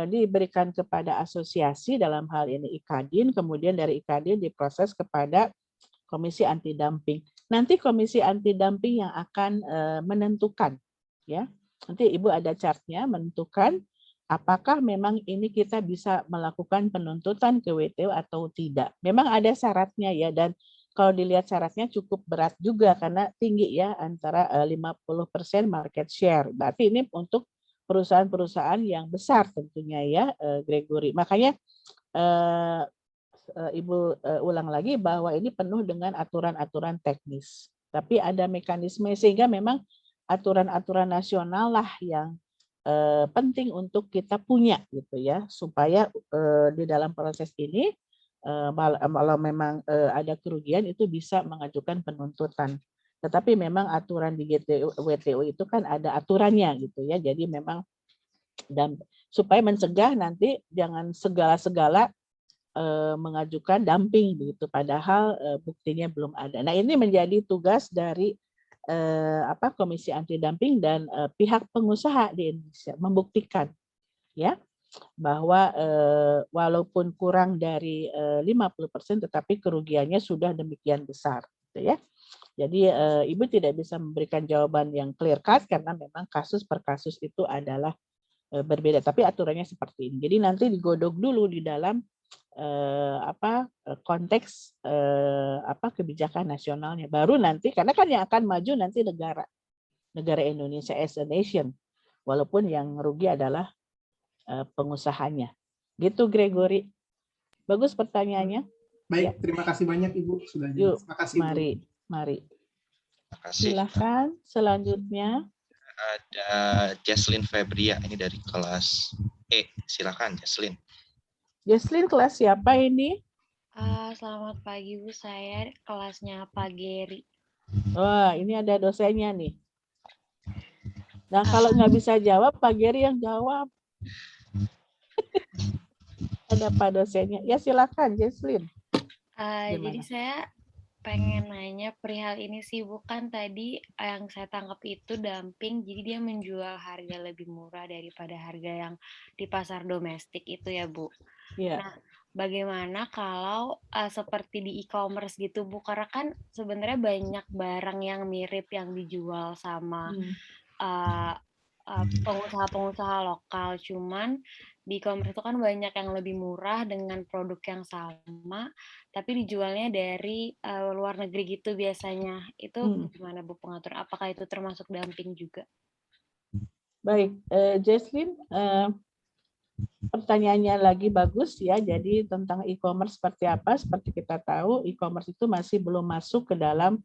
diberikan kepada asosiasi, dalam hal ini IKADIN, kemudian dari IKADIN diproses kepada Komisi Anti Dumping. Nanti Komisi Anti Dumping yang akan menentukan ya. Nanti Ibu ada chartnya menentukan apakah memang ini kita bisa melakukan penuntutan ke WTO atau tidak. Memang ada syaratnya ya, dan kalau dilihat syaratnya cukup berat juga karena tinggi ya, antara 50% market share. Berarti ini untuk perusahaan-perusahaan yang besar tentunya ya, Gregory. Makanya Ibu ulang lagi bahwa ini penuh dengan aturan-aturan teknis. Tapi ada mekanisme sehingga memang aturan-aturan nasional lah yang penting untuk kita punya gitu ya, supaya di dalam proses ini kalau memang ada kerugian itu bisa mengajukan penuntutan. Tetapi memang aturan di WTO itu kan ada aturannya gitu ya. Jadi memang dan supaya mencegah nanti jangan segala-segala mengajukan dumping begitu, padahal buktinya belum ada. Nah, ini menjadi tugas dari Komisi Anti Dumping dan pihak pengusaha di Indonesia membuktikan ya bahwa walaupun kurang dari 50% tetapi kerugiannya sudah demikian besar gitu ya. Jadi Ibu tidak bisa memberikan jawaban yang clear cut karena memang kasus per kasus itu adalah berbeda, tapi aturannya seperti ini. Jadi nanti digodok dulu di dalam konteks kebijakan nasionalnya. Baru nanti karena kan yang akan maju nanti negara Indonesia as a nation, walaupun yang rugi adalah pengusahanya. Gitu Gregory. Bagus pertanyaannya. Baik, terima kasih banyak Ibu sudah Yuk, terima kasih mari. Terima kasih. Silakan selanjutnya. Ada Jesslyn Febria, ini dari kelas E. Silakan Jesslyn. Jesslyn kelas siapa ini? Selamat pagi Bu, saya kelasnya Pak Geri. Wah, ini ada dosennya nih. Nah, kalau nggak bisa jawab, Pak Geri yang jawab. Ada Pak dosennya. Ya silakan Jesslyn. Jadi saya pengen nanya perihal ini sih, bukan tadi yang saya tangkap itu dumping, jadi dia menjual harga lebih murah daripada harga yang di pasar domestik itu ya Bu. Iya. Nah, bagaimana kalau seperti di e-commerce gitu Bu, karena kan sebenarnya banyak barang yang mirip yang dijual sama pengusaha-pengusaha lokal, cuman di e-commerce itu kan banyak yang lebih murah dengan produk yang sama, tapi dijualnya dari luar negeri gitu biasanya. Itu gimana Bu pengaturan? Apakah itu termasuk dumping juga? Baik, Jesslyn, pertanyaannya lagi bagus ya. Jadi tentang e-commerce seperti apa? Seperti kita tahu, e-commerce itu masih belum masuk ke dalam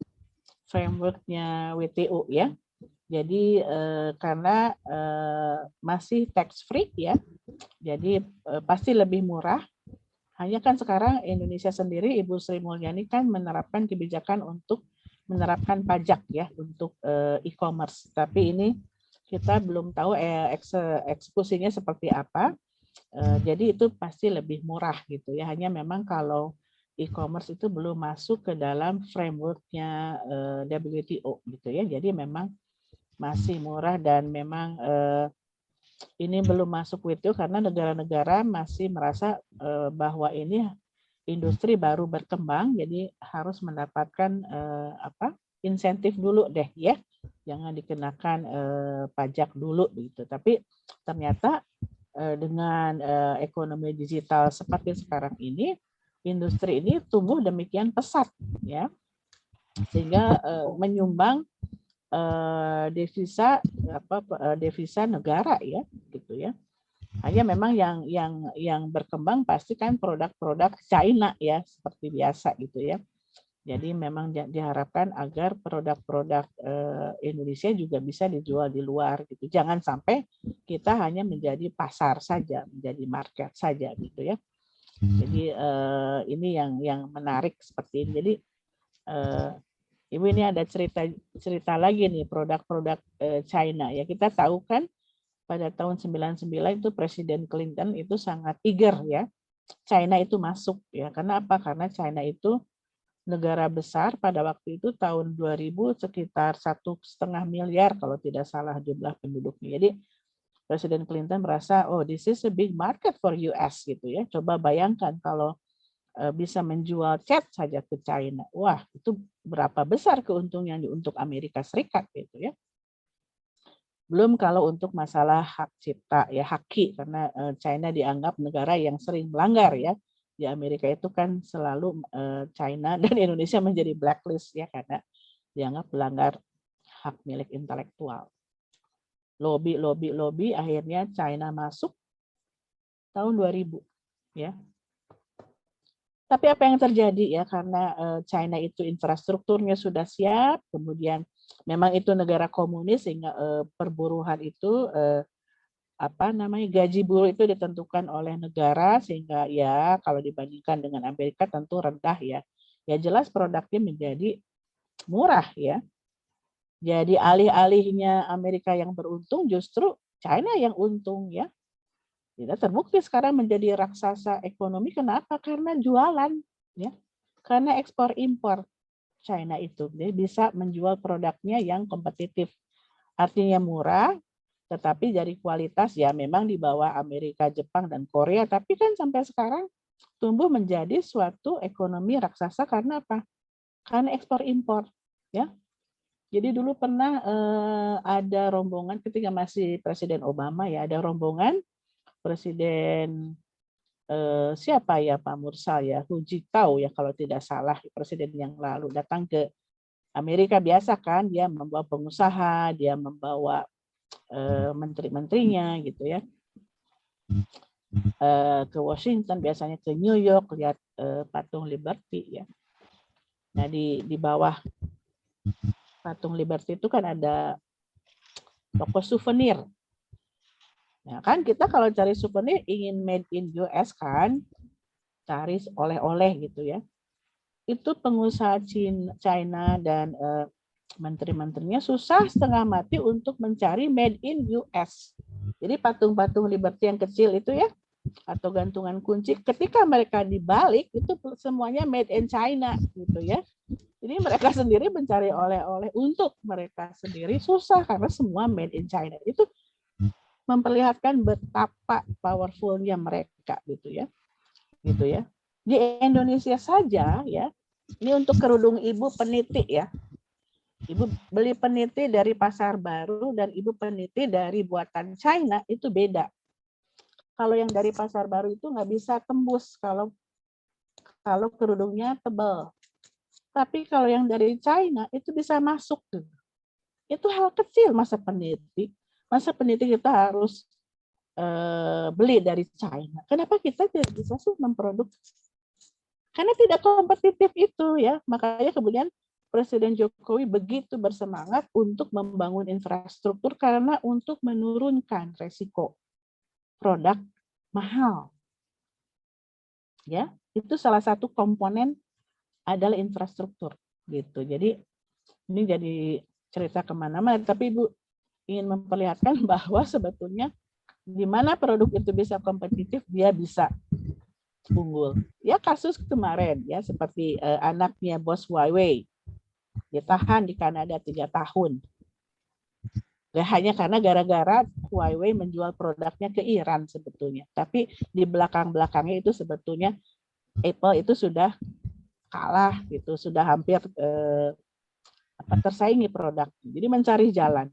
framework-nya WTO ya. Jadi karena masih tax free ya, jadi pasti lebih murah. Hanya kan sekarang Indonesia sendiri, Ibu Sri Mulyani kan menerapkan kebijakan untuk menerapkan pajak ya untuk e-commerce. Tapi ini kita belum tahu eksekusinya seperti apa. Jadi itu pasti lebih murah gitu ya. Hanya memang kalau e-commerce itu belum masuk ke dalam framework-nya WTO gitu ya. Jadi memang masih murah dan memang ini belum masuk WTO karena negara-negara masih merasa bahwa ini industri baru berkembang, jadi harus mendapatkan insentif dulu deh ya, jangan dikenakan pajak dulu gitu. Tapi ternyata dengan ekonomi digital seperti sekarang ini, industri ini tumbuh demikian pesat ya, sehingga menyumbang devisa negara ya gitu ya. Hanya memang yang berkembang pasti kan produk-produk China ya seperti biasa gitu ya. Jadi memang diharapkan agar produk-produk Indonesia juga bisa dijual di luar gitu. Jangan sampai kita hanya menjadi pasar saja, menjadi market saja gitu ya. Jadi ini yang menarik seperti ini. Jadi Ibu ini ada cerita lagi nih produk-produk China ya. Kita tahu kan pada tahun 99 itu Presiden Clinton itu sangat eager ya. China itu masuk ya. Karena apa? Karena China itu negara besar pada waktu itu tahun 2000 sekitar 1,5 miliar kalau tidak salah jumlah penduduknya. Jadi Presiden Clinton merasa this is a big market for US gitu ya. Coba bayangkan kalau bisa menjual cat saja ke China. Wah, itu berapa besar keuntungannya untuk Amerika Serikat gitu ya. Belum kalau untuk masalah hak cipta ya, haki, karena China dianggap negara yang sering melanggar ya. Di Amerika itu kan selalu China dan Indonesia menjadi blacklist ya karena dianggap melanggar hak milik intelektual. Lobby akhirnya China masuk tahun 2000 ya. Tapi apa yang terjadi ya karena China itu infrastrukturnya sudah siap, kemudian memang itu negara komunis sehingga perburuan itu gaji buruh itu ditentukan oleh negara, sehingga ya kalau dibandingkan dengan Amerika tentu rendah ya. Ya jelas produknya menjadi murah ya. Jadi alih-alihnya Amerika yang beruntung, justru China yang untung ya. Tidak terbukti sekarang menjadi raksasa ekonomi. Kenapa? Karena jualan ya. Karena ekspor impor China itu. Dia bisa menjual produknya yang kompetitif. Artinya murah, tetapi dari kualitas ya memang di bawah Amerika, Jepang, dan Korea. Tapi kan sampai sekarang tumbuh menjadi suatu ekonomi raksasa karena apa? Karena ekspor impor ya. Jadi dulu pernah ada rombongan ketika masih Presiden Obama ya, ada rombongan Presiden siapa ya Pak Mursal ya, Hu Jintao ya kalau tidak salah, presiden yang lalu datang ke Amerika. Biasa kan dia membawa pengusaha, dia membawa menteri-menterinya gitu ya, ke Washington, biasanya ke New York lihat patung Liberty ya. Nah di bawah patung Liberty itu kan ada toko souvenir. Nah, kan kita kalau cari souvenir ingin made in US kan, cari oleh-oleh gitu ya. Itu pengusaha China dan menteri-menterinya susah setengah mati untuk mencari made in US. Jadi patung-patung Liberty yang kecil itu ya, atau gantungan kunci, ketika mereka dibalik itu semuanya made in China gitu ya. Jadi mereka sendiri mencari oleh-oleh untuk mereka sendiri susah karena semua made in China. Itu memperlihatkan betapa powerfulnya mereka gitu ya. Gitu ya. Di Indonesia saja ya. Ini untuk kerudung ibu peniti ya. Ibu beli peniti dari Pasar Baru dan ibu peniti dari buatan China itu beda. Kalau yang dari Pasar Baru itu nggak bisa tembus kalau kerudungnya tebal. Tapi kalau yang dari China itu bisa masuk tuh. Itu hal kecil masa peniti. Masa peniti kita harus beli dari China. Kenapa kita tidak bisa sih memproduksi? Karena tidak kompetitif itu ya. Makanya kemudian Presiden Jokowi begitu bersemangat untuk membangun infrastruktur karena untuk menurunkan resiko produk mahal. Ya, itu salah satu komponen adalah infrastruktur gitu. Jadi ini jadi cerita kemana-mana, tapi Ibu ingin memperlihatkan bahwa sebetulnya di mana produk itu bisa kompetitif, dia bisa unggul. Ya kasus kemarin ya seperti anaknya bos Huawei ditahan di Kanada 3 tahun. Ya, hanya karena gara-gara Huawei menjual produknya ke Iran sebetulnya. Tapi di belakang-belakangnya itu sebetulnya Apple itu sudah kalah gitu, sudah hampir tersaingi produk. Jadi mencari jalan.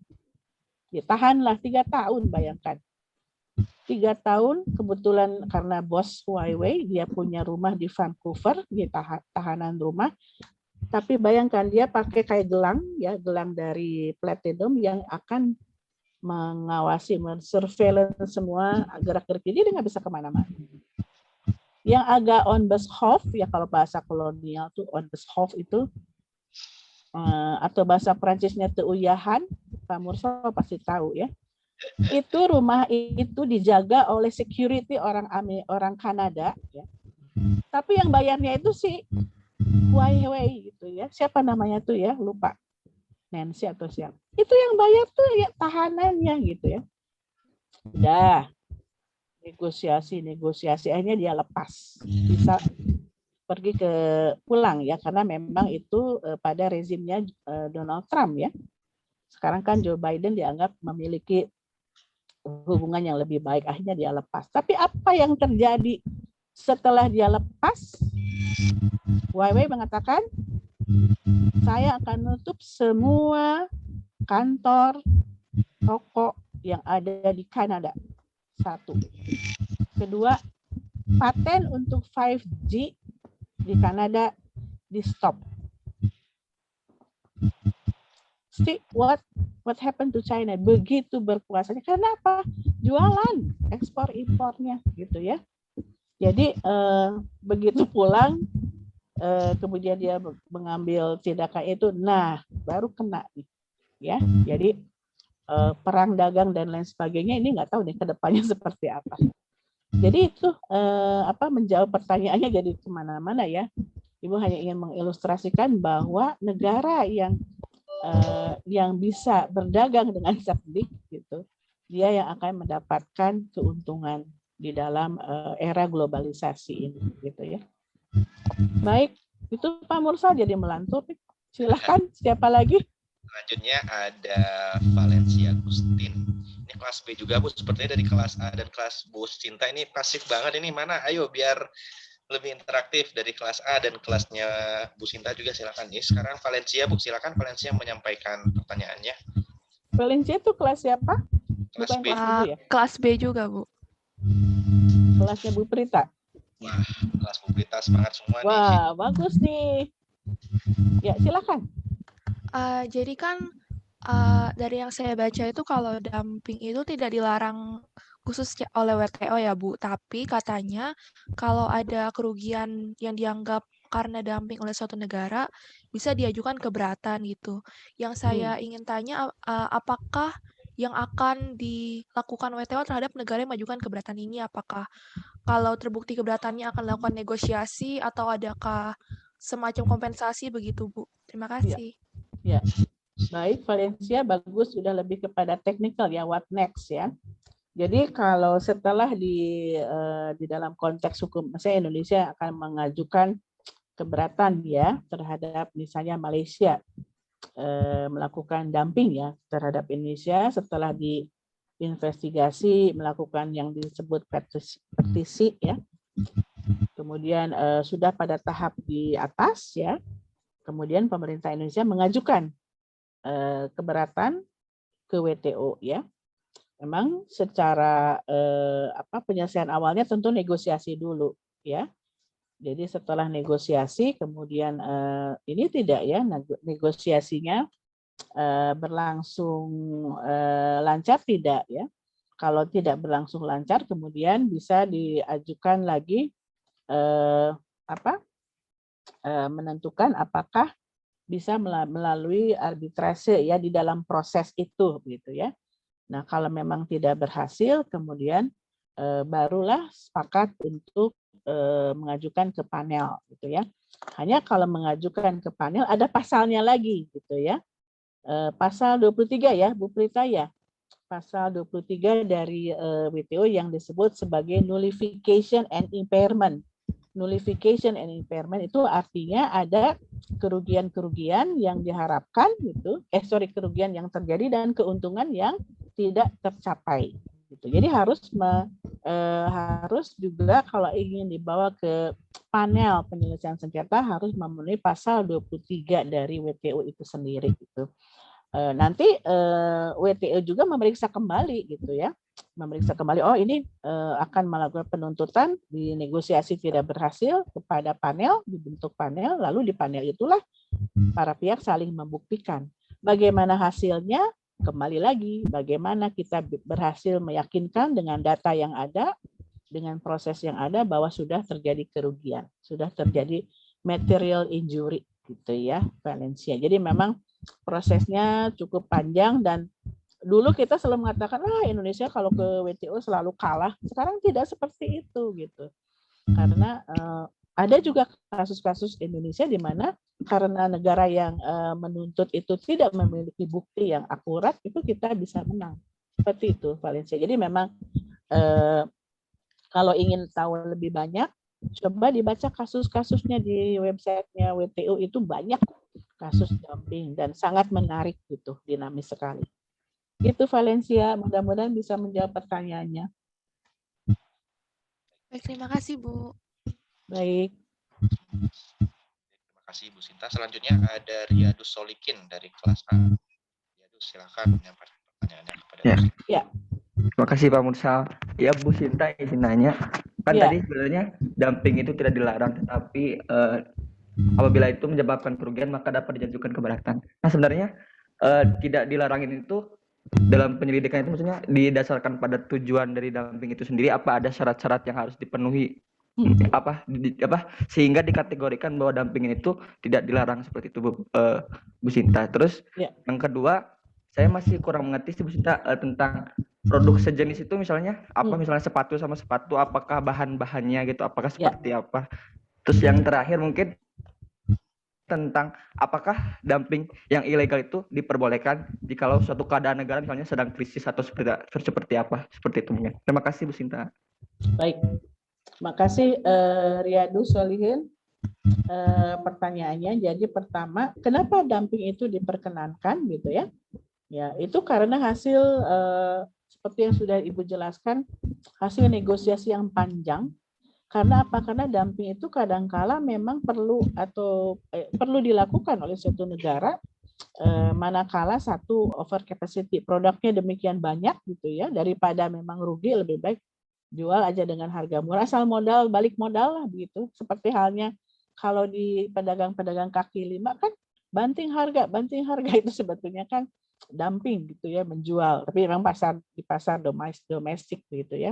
Ditahanlah 3 tahun, bayangkan. 3 tahun kebetulan karena bos Huawei dia punya rumah di Vancouver, di tahanan rumah. Tapi bayangkan dia pakai kayak gelang ya, gelang dari platinum yang akan mengawasi, men-surveillance semua gerak-gerik dia nggak bisa kemana-mana. Yang agak on the off ya kalau bahasa kolonial tuh on the off itu atau bahasa Prancisnya teuyahan, Pak Mursal pasti tahu ya. Itu rumah itu dijaga oleh security orang Kanada ya. Tapi yang bayarnya itu si Huawei gitu ya. Siapa namanya tuh ya? Lupa. Nancy atau siapa. Itu yang bayar tuh ya tahanannya gitu ya. Udah negosiasi akhirnya dia lepas, bisa pergi ke pulang ya, karena memang itu pada rezimnya Donald Trump ya. Sekarang kan Joe Biden dianggap memiliki hubungan yang lebih baik, akhirnya dia lepas. Tapi apa yang terjadi setelah dia lepas? Huawei mengatakan saya akan menutup semua kantor toko yang ada di Kanada. 1. Kedua, paten untuk 5G di Kanada di stop. See what happened to China? Begitu berkuasanya. Karena apa? Jualan, ekspor impornya gitu ya. Jadi begitu pulang, kemudian dia mengambil tindakan itu, nah baru kena nih, ya. Jadi perang dagang dan lain sebagainya, ini nggak tahu nih ke depannya seperti apa. Jadi itu menjawab pertanyaannya jadi kemana-mana ya. Ibu hanya ingin mengilustrasikan bahwa negara yang bisa berdagang dengan cerdik gitu, dia yang akan mendapatkan keuntungan di dalam era globalisasi ini gitu ya. Baik, itu Pak Mursal jadi melantur. Silakan, siapa lagi? Selanjutnya ada Valencia Agustin. Ini kelas B juga Bu, sepertinya dari kelas A dan kelas Bu Sinta ini pasif banget ini. Mana? Ayo biar lebih interaktif dari kelas A dan kelasnya Bu Sinta juga silakan. Nih sekarang Valencia Bu, silakan Valencia menyampaikan pertanyaannya. Valencia itu kelas siapa? Kelas Bukan B. kelas ibu ya? Kelas B juga, Bu. Kelasnya Bu Prita. Wah, kelas Bu Prita semangat semua nih. Wah, bagus nih. Ya, silakan. Jadi kan dari yang saya baca itu kalau dumping itu tidak dilarang khusus oleh WTO ya Bu, tapi katanya kalau ada kerugian yang dianggap karena dumping oleh suatu negara bisa diajukan keberatan gitu. Yang saya ingin tanya apakah yang akan dilakukan WTO terhadap negara yang mengajukan keberatan ini, apakah kalau terbukti keberatannya akan melakukan negosiasi atau adakah semacam kompensasi begitu Bu? Terima kasih. Ya. Baik, Valencia bagus, sudah lebih kepada teknikal ya, what next ya. Jadi kalau setelah di dalam konteks hukum, saya Indonesia akan mengajukan keberatan ya terhadap misalnya Malaysia melakukan dumping ya terhadap Indonesia setelah diinvestigasi melakukan yang disebut petisi ya. Kemudian sudah pada tahap di atas ya. Kemudian pemerintah Indonesia mengajukan keberatan ke WTO ya. Memang secara penyelesaian awalnya tentu negosiasi dulu ya. Jadi setelah negosiasi kemudian ini tidak ya negosiasinya berlangsung lancar tidak ya. Kalau tidak berlangsung lancar kemudian bisa diajukan lagi menentukan apakah bisa melalui arbitrase ya di dalam proses itu gitu ya. Nah, kalau memang tidak berhasil kemudian barulah sepakat untuk mengajukan ke panel gitu ya. Hanya kalau mengajukan ke panel ada pasalnya lagi gitu ya. Pasal 23 ya, Bu Prita ya. Pasal 23 dari WTO yang disebut sebagai nullification and impairment. Nullification and impairment itu artinya ada kerugian-kerugian yang diharapkan gitu, kerugian yang terjadi dan keuntungan yang tidak tercapai. Gitu. Jadi harus juga kalau ingin dibawa ke panel penyelesaian sengketa harus memenuhi pasal 23 dari WTO itu sendiri gitu. Nanti WTO juga memeriksa kembali gitu ya. Memeriksa kembali ini akan melakukan penuntutan di negosiasi tidak berhasil kepada panel, dibentuk panel, lalu di panel itulah para pihak saling membuktikan bagaimana hasilnya. Kembali lagi bagaimana kita berhasil meyakinkan dengan data yang ada, dengan proses yang ada bahwa sudah terjadi kerugian, sudah terjadi material injury gitu ya, Valencia. Jadi memang prosesnya cukup panjang dan dulu kita selalu mengatakan Indonesia kalau ke WTO selalu kalah. Sekarang tidak seperti itu gitu. Karena ada juga kasus-kasus Indonesia di mana karena negara yang menuntut itu tidak memiliki bukti yang akurat, itu kita bisa menang. Seperti itu, Valencia. Jadi memang kalau ingin tahu lebih banyak, coba dibaca kasus-kasusnya di websitenya WTO, itu banyak kasus dumping dan sangat menarik gitu, dinamis sekali. Gitu Valencia, mudah-mudahan bisa menjawab pertanyaannya. Baik, terima kasih Bu. Baik. Terima kasih Bu Sinta. Selanjutnya ada Riyadus Solikin dari kelas A. Riyadus, silakan menyampaikan pertanyaannya kepada Bu Sinta. Ya. Terima kasih Pak Mursal. Ya Bu Sinta izin nanya. Kan tadi sebenarnya dumping itu tidak dilarang, tetapi apabila itu menyebabkan kerugian maka dapat diajukan keberatan. Nah sebenarnya tidak dilarangin itu dalam penyelidikan itu maksudnya didasarkan pada tujuan dari dumping itu sendiri, apa ada syarat-syarat yang harus dipenuhi sehingga dikategorikan bahwa dumping itu tidak dilarang seperti itu Bu Sinta. Terus yang kedua, saya masih kurang mengerti sih Bu Sinta tentang produk sejenis itu misalnya misalnya sepatu sama sepatu, apakah bahan-bahannya gitu, apakah seperti apa. Terus yang terakhir mungkin tentang apakah dumping yang ilegal itu diperbolehkan jikalau suatu keadaan negara misalnya sedang krisis atau seperti apa, seperti itu mungkin. Terima kasih Bu Sinta. Baik, terima kasih Riyadu Solihin. Pertanyaannya, jadi pertama, kenapa dumping itu diperkenankan gitu ya? Ya, itu karena hasil seperti yang sudah Ibu jelaskan, hasil negosiasi yang panjang. Karena apa? Karena dumping itu kadangkala memang perlu dilakukan oleh suatu negara manakala satu over capacity produknya demikian banyak gitu ya, daripada memang rugi lebih baik jual aja dengan harga murah, asal modal balik modal lah begitu. Seperti halnya kalau di pedagang-pedagang kaki lima kan banting harga itu sebetulnya kan dumping gitu ya, menjual, tapi memang di pasar domestik gitu ya.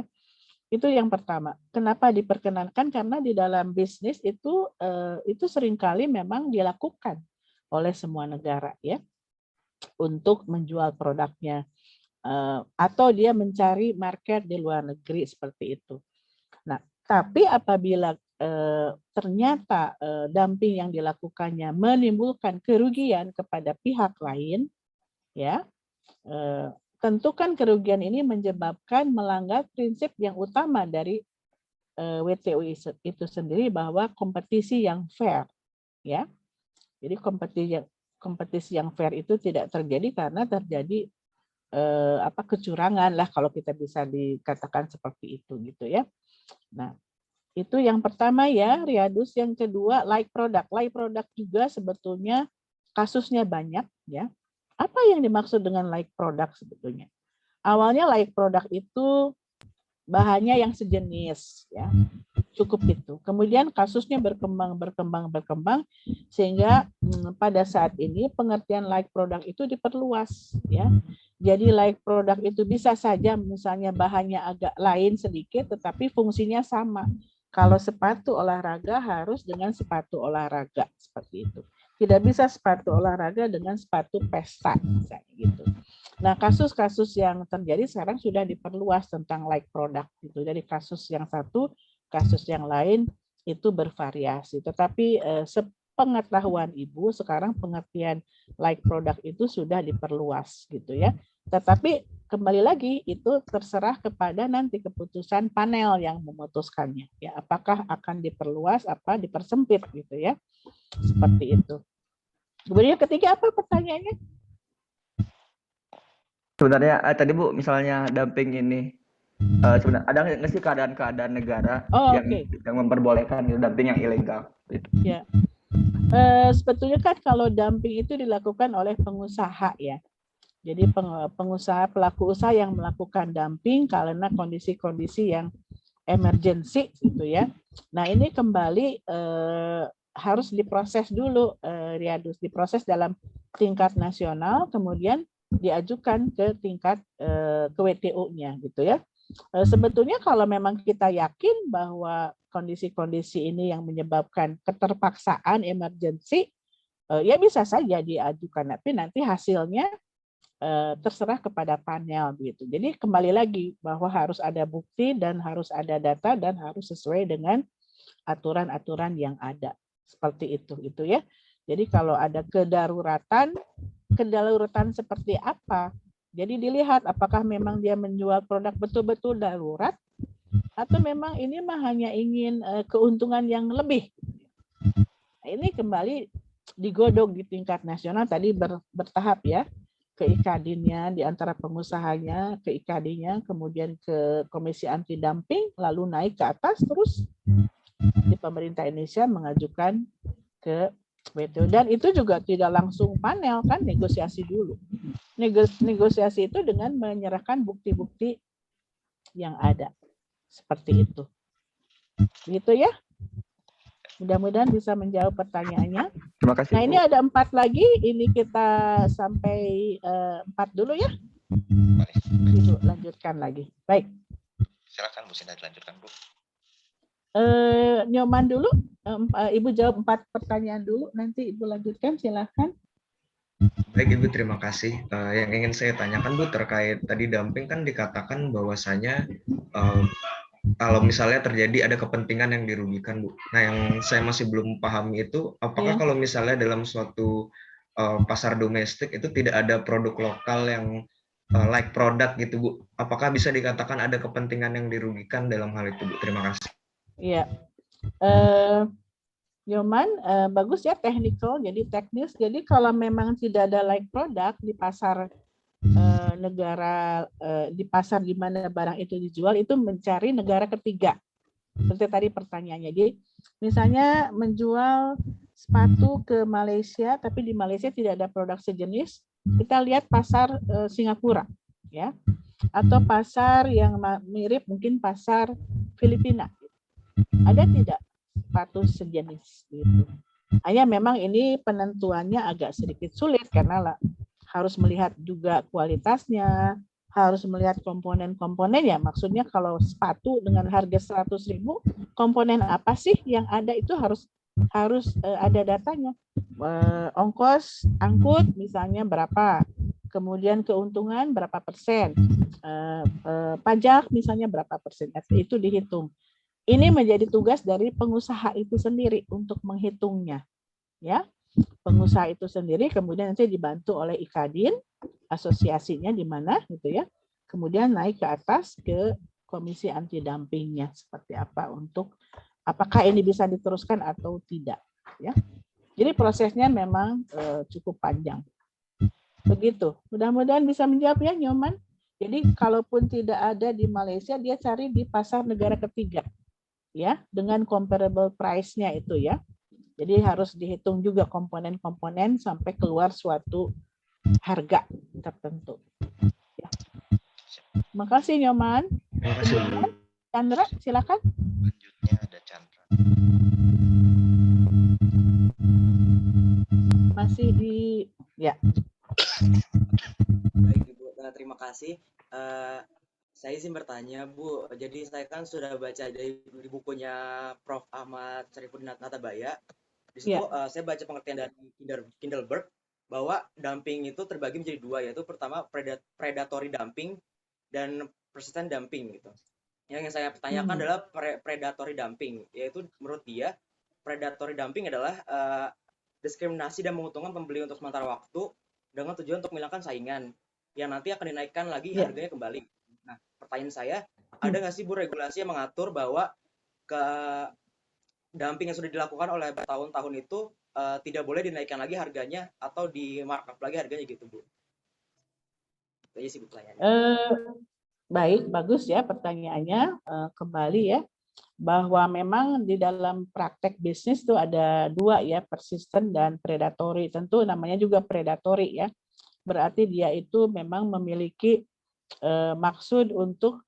Itu yang pertama. Kenapa diperkenankan? Karena di dalam bisnis itu seringkali memang dilakukan oleh semua negara ya untuk menjual produknya atau dia mencari market di luar negeri seperti itu. Nah, tapi apabila ternyata dumping yang dilakukannya menimbulkan kerugian kepada pihak lain, ya. Tentu kan kerugian ini menyebabkan melanggar prinsip yang utama dari WTO itu sendiri, bahwa kompetisi yang fair, ya. Jadi kompetisi yang fair itu tidak terjadi karena terjadi kecurangan lah, kalau kita bisa dikatakan seperti itu gitu ya. Nah, itu yang pertama ya, Riyadus. Yang kedua, like product juga sebetulnya kasusnya banyak ya. Apa yang dimaksud dengan like product sebetulnya? Awalnya like product itu bahannya yang sejenis ya. Cukup itu. Kemudian kasusnya berkembang sehingga pada saat ini pengertian like product itu diperluas ya. Jadi like product itu bisa saja misalnya bahannya agak lain sedikit tetapi fungsinya sama. Kalau sepatu olahraga harus dengan sepatu olahraga seperti itu. Tidak bisa sepatu olahraga dengan sepatu pesta misalnya gitu. Nah, kasus-kasus yang terjadi sekarang sudah diperluas tentang like product gitu. Jadi kasus yang satu, kasus yang lain itu bervariasi. Tetapi sepengetahuan Ibu sekarang pengertian like product itu sudah diperluas gitu ya. Tetapi kembali lagi itu terserah kepada nanti keputusan panel yang memutuskannya ya, apakah akan diperluas apa dipersempit gitu ya, seperti itu. Kemudian ketiga apa pertanyaannya? Sebenarnya tadi Bu, misalnya dumping ini sebenarnya ada nggak sih keadaan negara yang memperbolehkan dumping yang ilegal gitu? Ya. Sebetulnya kan kalau dumping itu dilakukan oleh pengusaha ya. Jadi pelaku usaha yang melakukan dumping karena kondisi-kondisi yang emergency gitu ya. Nah, ini kembali harus diproses dulu, Riyadus, diproses dalam tingkat nasional, kemudian diajukan ke tingkat ke WTO-nya gitu ya. Sebetulnya kalau memang kita yakin bahwa kondisi-kondisi ini yang menyebabkan keterpaksaan emergency, ya bisa saja diajukan, tapi nanti hasilnya terserah kepada panel gitu. Jadi kembali lagi bahwa harus ada bukti dan harus ada data dan harus sesuai dengan aturan-aturan yang ada. Seperti itu gitu ya. Jadi kalau ada kedaruratan seperti apa? Jadi dilihat apakah memang dia menjual produk betul-betul darurat atau memang ini mah hanya ingin keuntungan yang lebih. Nah, ini kembali digodok di tingkat nasional tadi bertahap ya. Ke IKADIN-nya, di antara pengusahanya, ke IKADIN-nya, kemudian ke Komisi Anti Dumping, lalu naik ke atas, terus di pemerintah Indonesia mengajukan ke WTO. Dan itu juga tidak langsung panel, kan negosiasi dulu. Negosiasi itu dengan menyerahkan bukti-bukti yang ada. Seperti itu. Begitu ya. Mudah-mudahan bisa menjawab pertanyaannya. Terima kasih. Nah, ini ada 4 lagi. Ini kita sampai 4 dulu ya. Ibu lanjutkan lagi. Baik. Silakan Bu Sinta dilanjutkan Bu. Nyoman dulu. Ibu jawab 4 pertanyaan dulu. Nanti Ibu lanjutkan. Silakan. Baik Ibu, terima kasih. Yang ingin saya tanyakan Bu terkait tadi dumping kan dikatakan bahwasanya kalau misalnya terjadi ada kepentingan yang dirugikan Bu. Nah yang saya masih belum pahami itu apakah kalau misalnya dalam suatu pasar domestik itu tidak ada produk lokal yang like product gitu Bu. Apakah bisa dikatakan ada kepentingan yang dirugikan dalam hal itu Bu? Terima kasih. Iya. Nyoman, bagus ya technical, jadi teknis. Jadi kalau memang tidak ada like product di pasar negara, di pasar di mana barang itu dijual, itu mencari negara ketiga. Seperti tadi pertanyaannya. Jadi misalnya menjual sepatu ke Malaysia, tapi di Malaysia tidak ada produk sejenis, kita lihat pasar Singapura, ya, atau pasar yang mirip mungkin pasar Filipina. Ada tidak sepatu sejenis gitu. Hanya memang ini penentuannya agak sedikit sulit karena harus melihat juga kualitasnya, harus melihat komponen-komponen ya. Maksudnya kalau sepatu dengan harga 100.000, komponen apa sih yang ada itu harus ada datanya. Ongkos angkut misalnya berapa, kemudian keuntungan berapa persen, pajak misalnya berapa persen, itu dihitung. Ini menjadi tugas dari pengusaha itu sendiri untuk menghitungnya, ya. Pengusaha itu sendiri kemudian nanti dibantu oleh IKADIN, asosiasinya di mana, gitu ya. Kemudian naik ke atas ke komisi anti dumpingnya seperti apa untuk apakah ini bisa diteruskan atau tidak, ya. Jadi prosesnya memang cukup panjang. Begitu. Mudah-mudahan bisa menjawab ya, Nyoman. Jadi kalaupun tidak ada di Malaysia, dia cari di pasar negara ketiga. Ya, dengan comparable price-nya itu ya. Jadi harus dihitung juga komponen-komponen sampai keluar suatu harga tertentu. Ya. Makasih Nyoman. Terima kasih. Chandra, silakan. Selanjutnya ada Chandra. Masih di ya. Baik Ibu, terima kasih. Saya izin bertanya Bu, jadi saya kan sudah baca di bukunya Prof. Ahmad Syarifuddin Nattabaya. Di situ saya baca pengertian dari Kindleberg bahwa dumping itu terbagi menjadi dua, yaitu pertama predatory dumping dan persistent dumping gitu. Yang saya pertanyakan adalah predatory dumping, yaitu menurut dia predatory dumping adalah diskriminasi dan menguntungkan pembeli untuk sementara waktu dengan tujuan untuk menghilangkan saingan yang nanti akan dinaikkan lagi harganya kembali. Nah, pertanyaan saya, ada nggak sih Bu regulasi yang mengatur bahwa dumping yang sudah dilakukan oleh bertahun-tahun itu tidak boleh dinaikkan lagi harganya atau di markup lagi harganya gitu Bu? Itu aja sih Bu pertanyaannya. Baik, bagus ya pertanyaannya. Kembali ya, bahwa memang di dalam praktek bisnis itu ada dua ya, persistent dan predatory. Tentu namanya juga predatory ya. Berarti dia itu memang memiliki maksud untuk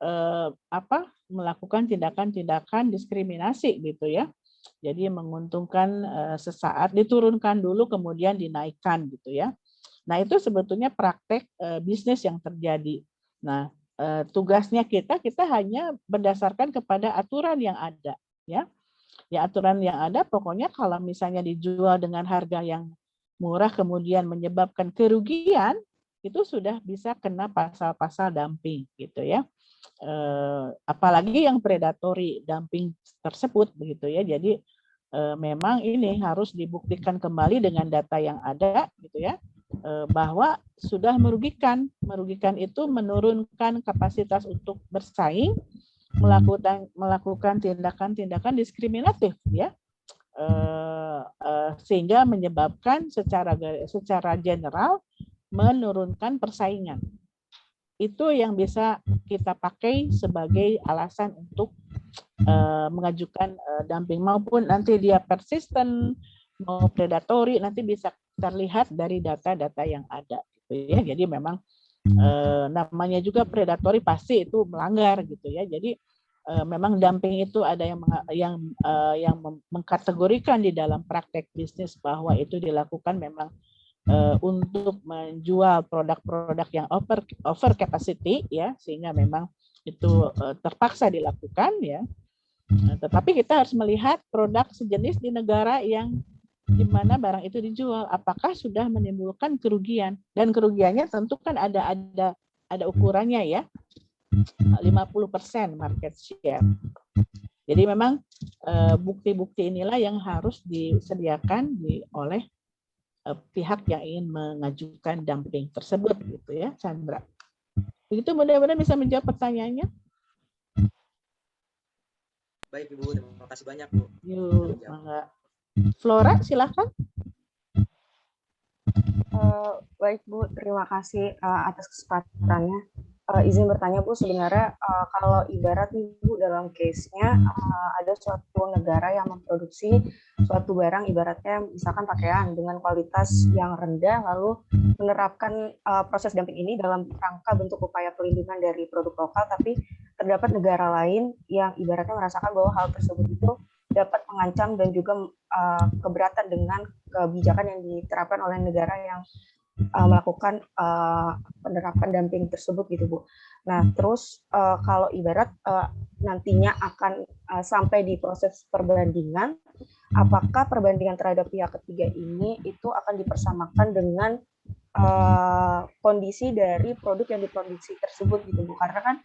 melakukan tindakan-tindakan diskriminasi gitu ya. Jadi menguntungkan sesaat, diturunkan dulu kemudian dinaikkan gitu ya. Nah itu sebetulnya praktek bisnis yang terjadi. Nah tugasnya kita hanya berdasarkan kepada aturan yang ada ya. Ya aturan yang ada pokoknya kalau misalnya dijual dengan harga yang murah kemudian menyebabkan kerugian, itu sudah bisa kena pasal-pasal dumping gitu ya. Apalagi yang predatory dumping tersebut begitu ya. Jadi memang ini harus dibuktikan kembali dengan data yang ada gitu ya, bahwa sudah merugikan. Merugikan itu menurunkan kapasitas untuk bersaing, melakukan tindakan-tindakan diskriminatif ya. Sehingga menyebabkan secara general menurunkan persaingan. Itu yang bisa kita pakai sebagai alasan untuk mengajukan dumping, maupun nanti dia persisten mau predatory, nanti bisa terlihat dari data-data yang ada gitu ya. Jadi memang namanya juga predatory pasti itu melanggar gitu ya. Jadi memang dumping itu ada yang mengkategorikan di dalam praktek bisnis bahwa itu dilakukan memang untuk menjual produk-produk yang over capacity ya, sehingga memang itu terpaksa dilakukan ya. Tetapi kita harus melihat produk sejenis di negara yang di mana barang itu dijual, apakah sudah menimbulkan kerugian, dan kerugiannya tentu kan ada ukurannya ya, 50% market share. Jadi memang bukti-bukti inilah yang harus disediakan oleh pihak yang ingin mengajukan dumping tersebut gitu ya, Chandra. Begitu, mudah-mudahan bisa menjawab pertanyaannya. Baik Ibu, terima kasih banyak Bu. Yuk, mangga. Flora, silakan. Baik Bu, terima kasih atas kesempatannya. Izin bertanya Bu, sebenarnya kalau ibarat nih Bu dalam case-nya ada suatu negara yang memproduksi suatu barang ibaratnya misalkan pakaian dengan kualitas yang rendah, lalu menerapkan proses dumping ini dalam rangka bentuk upaya pelindungan dari produk lokal, tapi terdapat negara lain yang ibaratnya merasakan bahwa hal tersebut itu dapat mengancam dan juga keberatan dengan kebijakan yang diterapkan oleh negara yang melakukan penerapan dumping tersebut gitu Bu. Nah terus kalau ibarat nantinya akan sampai di proses perbandingan, apakah perbandingan terhadap pihak ketiga ini itu akan dipersamakan dengan kondisi dari produk yang diproduksi tersebut gitu Bu? Karena kan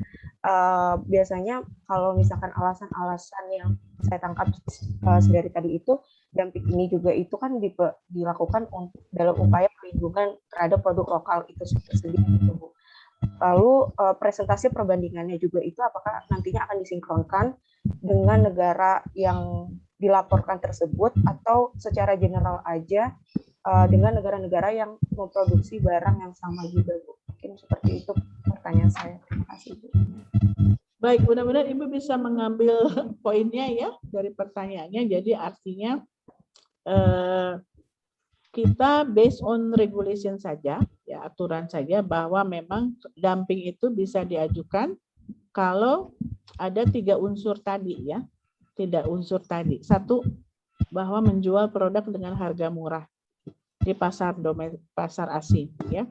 biasanya kalau misalkan alasan-alasan yang saya tangkap dari tadi itu, dumping ini juga itu kan dilakukan dalam upaya perlindungan terhadap produk lokal itu sendiri gitu Bu. Lalu presentasi perbandingannya juga itu apakah nantinya akan disinkronkan dengan negara yang dilaporkan tersebut atau secara general aja dengan negara-negara yang memproduksi barang yang sama juga Bu. Mungkin seperti itu pertanyaan saya. Terima kasih Bu. Baik, mudah-mudahan Ibu bisa mengambil poinnya ya dari pertanyaannya. Jadi artinya kita based on regulation saja, ya aturan saja bahwa memang dumping itu bisa diajukan kalau ada 3 unsur tadi ya. 3 unsur tadi. 1, bahwa menjual produk dengan harga murah di pasar asing ya.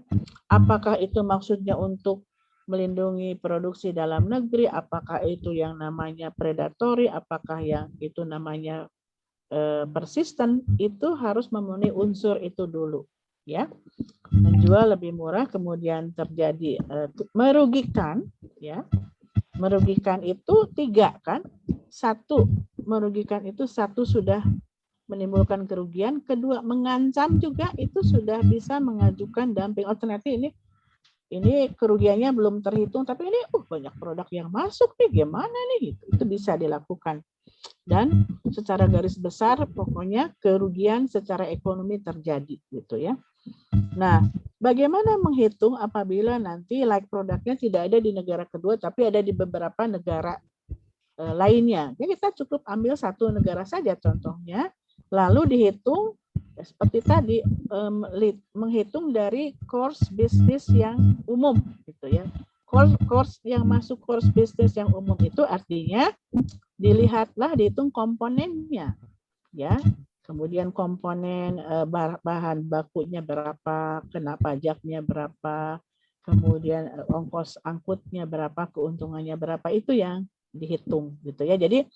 Apakah itu maksudnya untuk melindungi produksi dalam negeri, apakah itu yang namanya predatory, apakah yang itu namanya persisten, itu harus memenuhi unsur itu dulu ya. Menjual lebih murah, kemudian terjadi merugikan ya. Merugikan itu 3 kan. 1, merugikan itu 1 sudah menimbulkan kerugian, 2 mengancam juga, itu sudah bisa mengajukan dumping. Alternatif ini kerugiannya belum terhitung, tapi ini banyak produk yang masuk nih, gimana nih gitu. Itu bisa dilakukan. Dan secara garis besar pokoknya kerugian secara ekonomi terjadi gitu ya. Nah, bagaimana menghitung apabila nanti like produknya tidak ada di negara kedua tapi ada di beberapa negara lainnya? Ya, kita cukup ambil 1 negara saja contohnya, lalu dihitung seperti tadi, menghitung dari course bisnis yang umum gitu ya. Course yang masuk course bisnis yang umum itu artinya dilihatlah, dihitung komponennya ya. Kemudian komponen bahan bakunya berapa, kena pajaknya berapa, kemudian ongkos angkutnya berapa, keuntungannya berapa, itu yang dihitung gitu ya. Jadi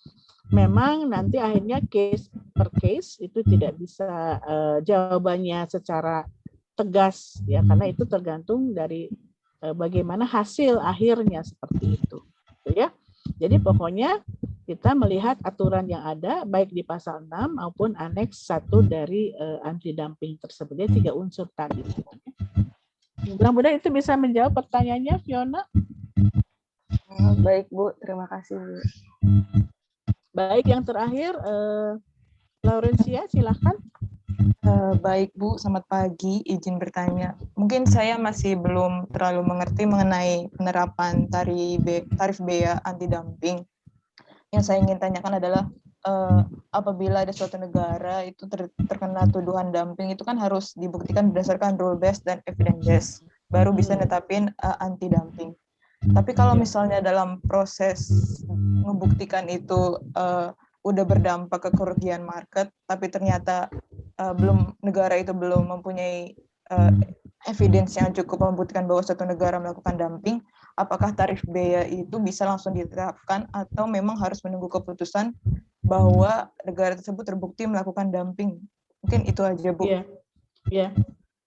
memang nanti akhirnya case per case itu tidak bisa jawabannya secara tegas ya, karena itu tergantung dari bagaimana hasil akhirnya seperti itu ya. Jadi pokoknya kita melihat aturan yang ada baik di pasal 6 maupun aneks 1 dari anti dumping tersebut. Jadi 3 unsur tadi. Mudah-mudahan itu bisa menjawab pertanyaannya, Fiona. Baik Bu, terima kasih Bu. Baik, yang terakhir Laurencia, silakan. Baik Bu, selamat pagi. Izin bertanya. Mungkin saya masih belum terlalu mengerti mengenai penerapan tarif bea anti dumping. Yang saya ingin tanyakan adalah apabila ada suatu negara itu terkena tuduhan dumping, itu kan harus dibuktikan berdasarkan rule based dan evidence based, baru bisa netapin anti dumping. Tapi kalau misalnya dalam proses membuktikan itu udah berdampak ke kerugian market, tapi ternyata negara itu belum mempunyai evidence yang cukup membuktikan bahwa suatu negara melakukan dumping, apakah tarif bea itu bisa langsung diterapkan atau memang harus menunggu keputusan bahwa negara tersebut terbukti melakukan dumping Mungkin itu aja, Bu. Iya, iya.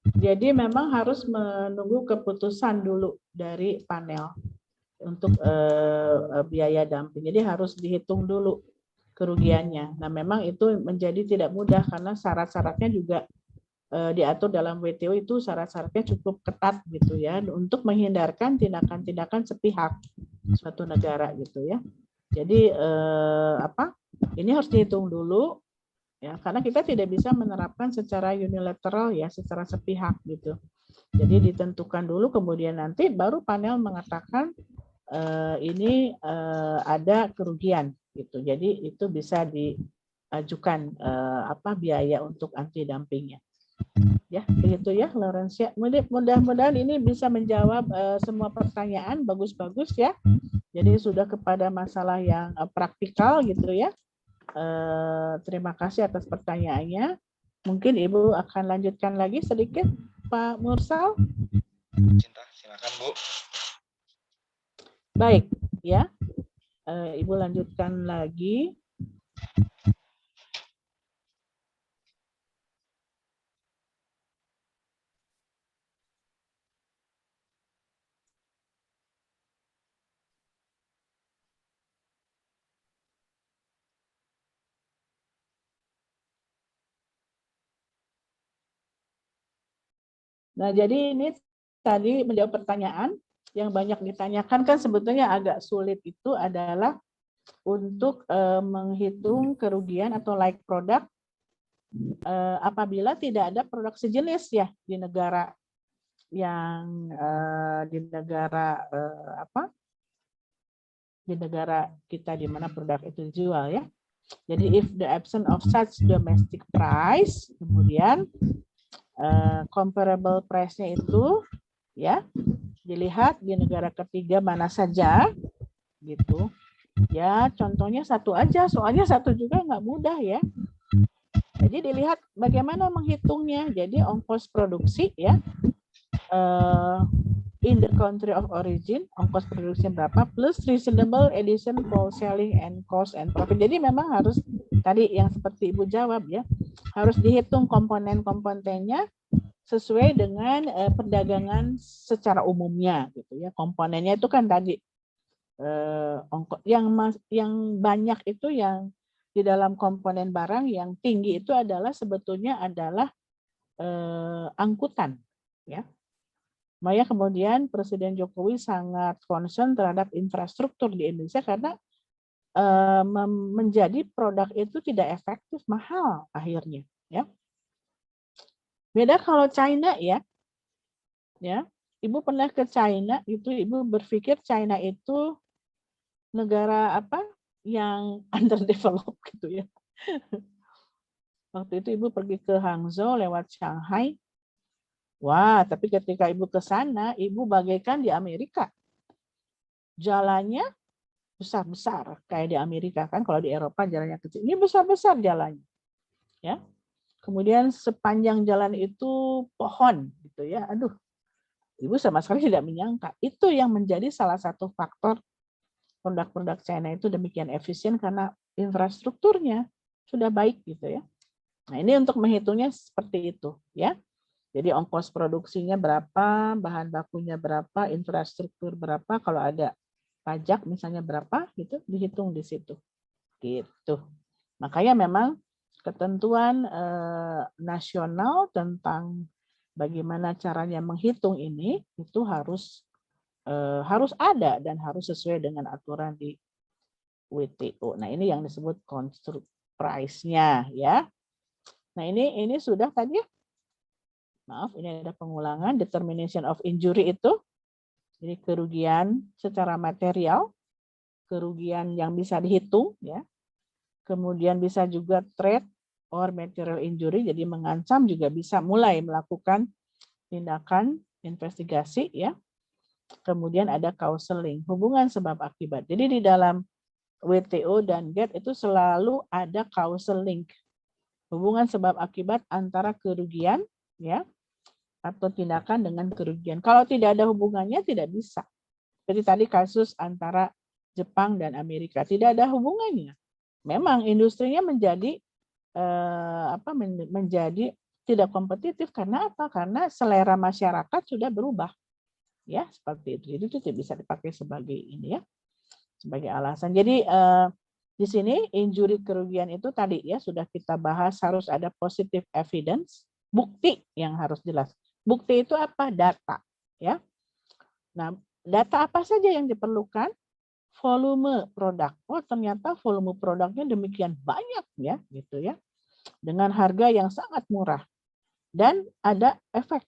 Jadi memang harus menunggu keputusan dulu dari panel untuk biaya dumping. Jadi harus dihitung dulu kerugiannya. Nah, memang itu menjadi tidak mudah karena syarat-syaratnya juga diatur dalam WTO, itu syarat-syaratnya cukup ketat gitu ya, untuk menghindarkan tindakan-tindakan sepihak suatu negara gitu ya. Jadi ini harus dihitung dulu. Ya, karena kita tidak bisa menerapkan secara unilateral ya, secara sepihak gitu. Jadi ditentukan dulu, kemudian nanti baru panel mengatakan ini ada kerugian gitu. Jadi itu bisa diajukan biaya untuk anti dumpingnya. Ya, begitu ya, Laurencia. Mudah-mudahan ini bisa menjawab semua pertanyaan, bagus-bagus ya. Jadi sudah kepada masalah yang praktikal gitu ya. Terima kasih atas pertanyaannya. Mungkin Ibu akan lanjutkan lagi sedikit, Pak Mursal. Cinta, silakan Bu. Baik, ya. Ibu lanjutkan lagi. Nah, jadi ini tadi menjawab pertanyaan yang banyak ditanyakan, kan sebetulnya agak sulit itu adalah untuk menghitung kerugian atau like product apabila tidak ada produk sejenis ya di negara yang di negara kita di mana produk itu dijual ya. Jadi if the absence of such domestic price, kemudian comparable price-nya itu ya dilihat di negara ketiga mana saja gitu ya. Contohnya satu aja, soalnya satu juga nggak mudah ya. Jadi dilihat bagaimana menghitungnya. Jadi ongkos produksi ya in the country of origin, ongkos produksi berapa plus reasonable addition for selling and cost and profit. Jadi memang harus tadi yang seperti Ibu jawab ya, harus dihitung komponen-komponennya sesuai dengan perdagangan secara umumnya gitu ya. Komponennya itu kan tadi yang banyak itu yang di dalam komponen barang yang tinggi itu adalah sebetulnya adalah angkutan ya. Makanya kemudian Presiden Jokowi sangat concern terhadap infrastruktur di Indonesia karena menjadi produk itu tidak efektif, mahal akhirnya ya. Beda kalau China ya. Ya, Ibu pernah ke China itu, Ibu berpikir China itu negara apa yang underdeveloped gitu ya. Waktu itu Ibu pergi ke Hangzhou lewat Shanghai. Wah, tapi ketika Ibu ke sana, Ibu bagaikan di Amerika. Jalannya besar-besar kayak di Amerika kan, kalau di Eropa jalannya kecil. Ini besar-besar jalannya. Ya. Kemudian sepanjang jalan itu pohon gitu ya. Aduh. Ibu sama sekali tidak menyangka. Itu yang menjadi salah satu faktor produk-produk China itu demikian efisien karena infrastrukturnya sudah baik gitu ya. Nah, ini untuk menghitungnya seperti itu ya. Jadi ongkos produksinya berapa, bahan bakunya berapa, infrastruktur berapa, kalau ada pajak misalnya berapa, gitu dihitung di situ. Gitu. Makanya memang ketentuan nasional tentang bagaimana caranya menghitung ini itu harus ada dan harus sesuai dengan aturan di WTO. Nah, ini yang disebut construct price-nya ya. Nah, ini sudah tadi ya. Maaf, ini ada pengulangan. Determination of injury itu, jadi kerugian secara material, kerugian yang bisa dihitung, ya. Kemudian bisa juga threat or material injury, jadi mengancam juga bisa mulai melakukan tindakan investigasi, ya. Kemudian ada causal link, hubungan sebab akibat. Jadi di dalam WTO dan GATT itu selalu ada causal link, hubungan sebab akibat antara kerugian, ya, atau tindakan dengan kerugian. Kalau tidak ada hubungannya tidak bisa. Jadi tadi kasus antara Jepang dan Amerika tidak ada hubungannya. Memang industrinya menjadi menjadi tidak kompetitif. Karena apa? Karena selera masyarakat sudah berubah, ya seperti itu. Jadi itu tidak bisa dipakai sebagai ini ya, sebagai alasan. Jadi di sini injury kerugian itu tadi ya sudah kita bahas, harus ada positive evidence, bukti yang harus jelas. Bukti itu apa? Data, ya. Nah, data apa saja yang diperlukan? Volume produk. Oh, ternyata volume produknya demikian banyak ya, gitu ya. Dengan harga yang sangat murah. Dan ada efek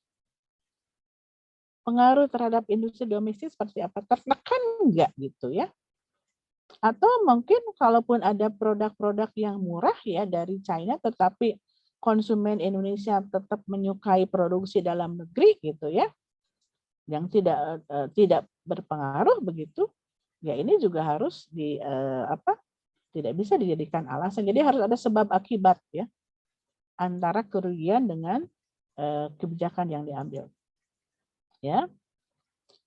pengaruh terhadap industri domestik seperti apa? Tertekan enggak gitu ya? Atau mungkin kalaupun ada produk-produk yang murah ya dari China, tetapi konsumen Indonesia tetap menyukai produksi dalam negeri gitu ya, yang tidak berpengaruh begitu, ya ini juga harus tidak bisa dijadikan alasan. Jadi harus ada sebab akibat ya antara kerugian dengan kebijakan yang diambil. Ya,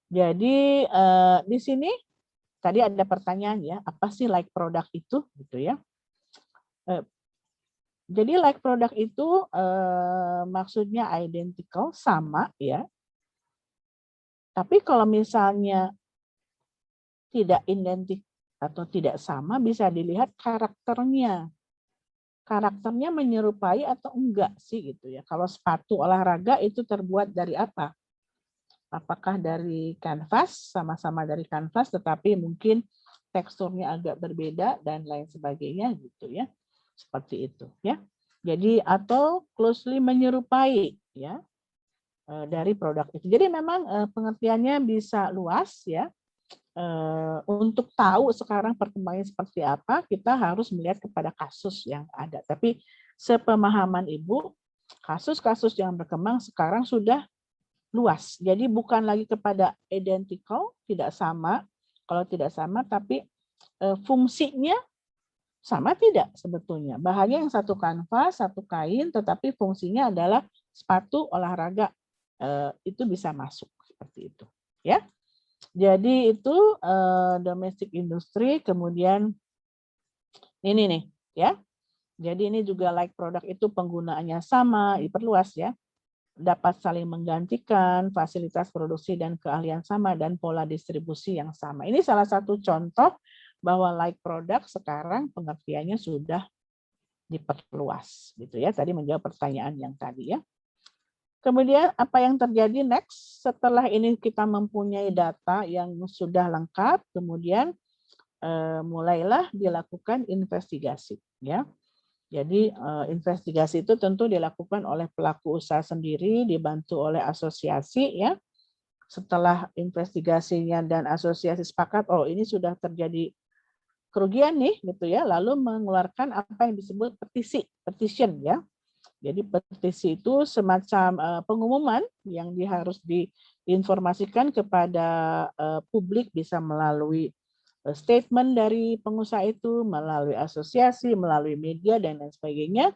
jadi di sini tadi ada pertanyaan ya, apa sih like product itu, gitu ya? Jadi like product itu maksudnya identical, sama ya. Tapi kalau misalnya tidak identik atau tidak sama, bisa dilihat karakternya. Karakternya menyerupai atau enggak sih gitu ya. Kalau sepatu olahraga itu terbuat dari apa? Apakah dari kanvas, sama-sama dari kanvas, tetapi mungkin teksturnya agak berbeda dan lain sebagainya gitu ya. Seperti itu ya. Jadi atau closely menyerupai ya dari produk itu. Jadi memang pengertiannya bisa luas ya. Untuk tahu sekarang perkembangannya seperti apa, kita harus melihat kepada kasus yang ada. Tapi sepemahaman Ibu, kasus-kasus yang berkembang sekarang sudah luas. Jadi bukan lagi kepada identical, tidak sama. Kalau tidak sama, tapi fungsinya sama tidak sebetulnya. Bahannya yang satu kanvas, satu kain, tetapi fungsinya adalah sepatu olahraga. Itu bisa masuk seperti itu. Ya. Jadi itu domestic industry, kemudian ini nih ya. Jadi ini juga like product itu penggunaannya sama, diperluas ya. Dapat saling menggantikan, fasilitas produksi dan keahlian sama, dan pola distribusi yang sama. Ini salah satu contoh bahwa like product sekarang pengertiannya sudah diperluas gitu ya. Tadi menjawab pertanyaan yang tadi ya. Kemudian apa yang terjadi next setelah ini kita mempunyai data yang sudah lengkap, kemudian mulailah dilakukan investigasi ya. Jadi investigasi itu tentu dilakukan oleh pelaku usaha sendiri dibantu oleh asosiasi ya. Setelah investigasinya dan asosiasi sepakat, oh ini sudah terjadi kerugian nih gitu ya, lalu mengeluarkan apa yang disebut petition ya. Jadi petisi itu semacam pengumuman yang harus diinformasikan kepada publik, bisa melalui statement dari pengusaha itu, melalui asosiasi, melalui media, dan lain sebagainya,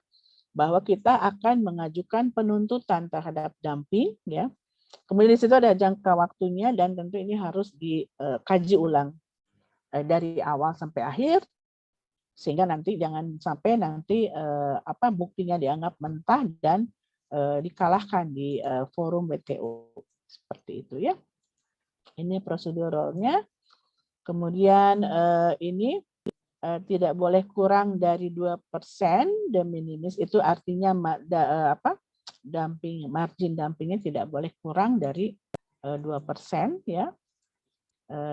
bahwa kita akan mengajukan penuntutan terhadap dumping. Ya. Kemudian di situ ada jangka waktunya, dan tentu ini harus dikaji ulang dari awal sampai akhir, sehingga nanti jangan sampai nanti buktinya dianggap mentah dan dikalahkan di forum WTO seperti itu ya. Ini proseduralnya. Kemudian ini tidak boleh kurang dari 2% de minimis, itu artinya margin dumpingnya tidak boleh kurang dari 2% ya.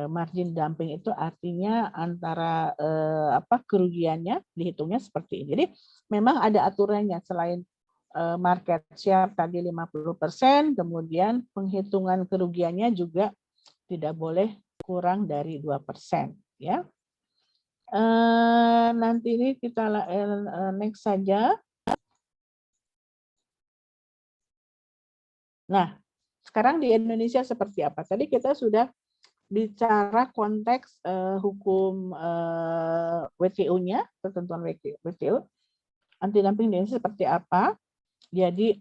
Margin dumping itu artinya antara kerugiannya dihitungnya seperti ini. Jadi memang ada aturannya, selain market share tadi 50%, kemudian penghitungan kerugiannya juga tidak boleh kurang dari 2% ya. Nanti ini kita next saja. Nah, sekarang di Indonesia seperti apa? Tadi kita sudah bicara konteks hukum WTO-nya, ketentuan WTO, anti dumping di Indonesia seperti apa. Jadi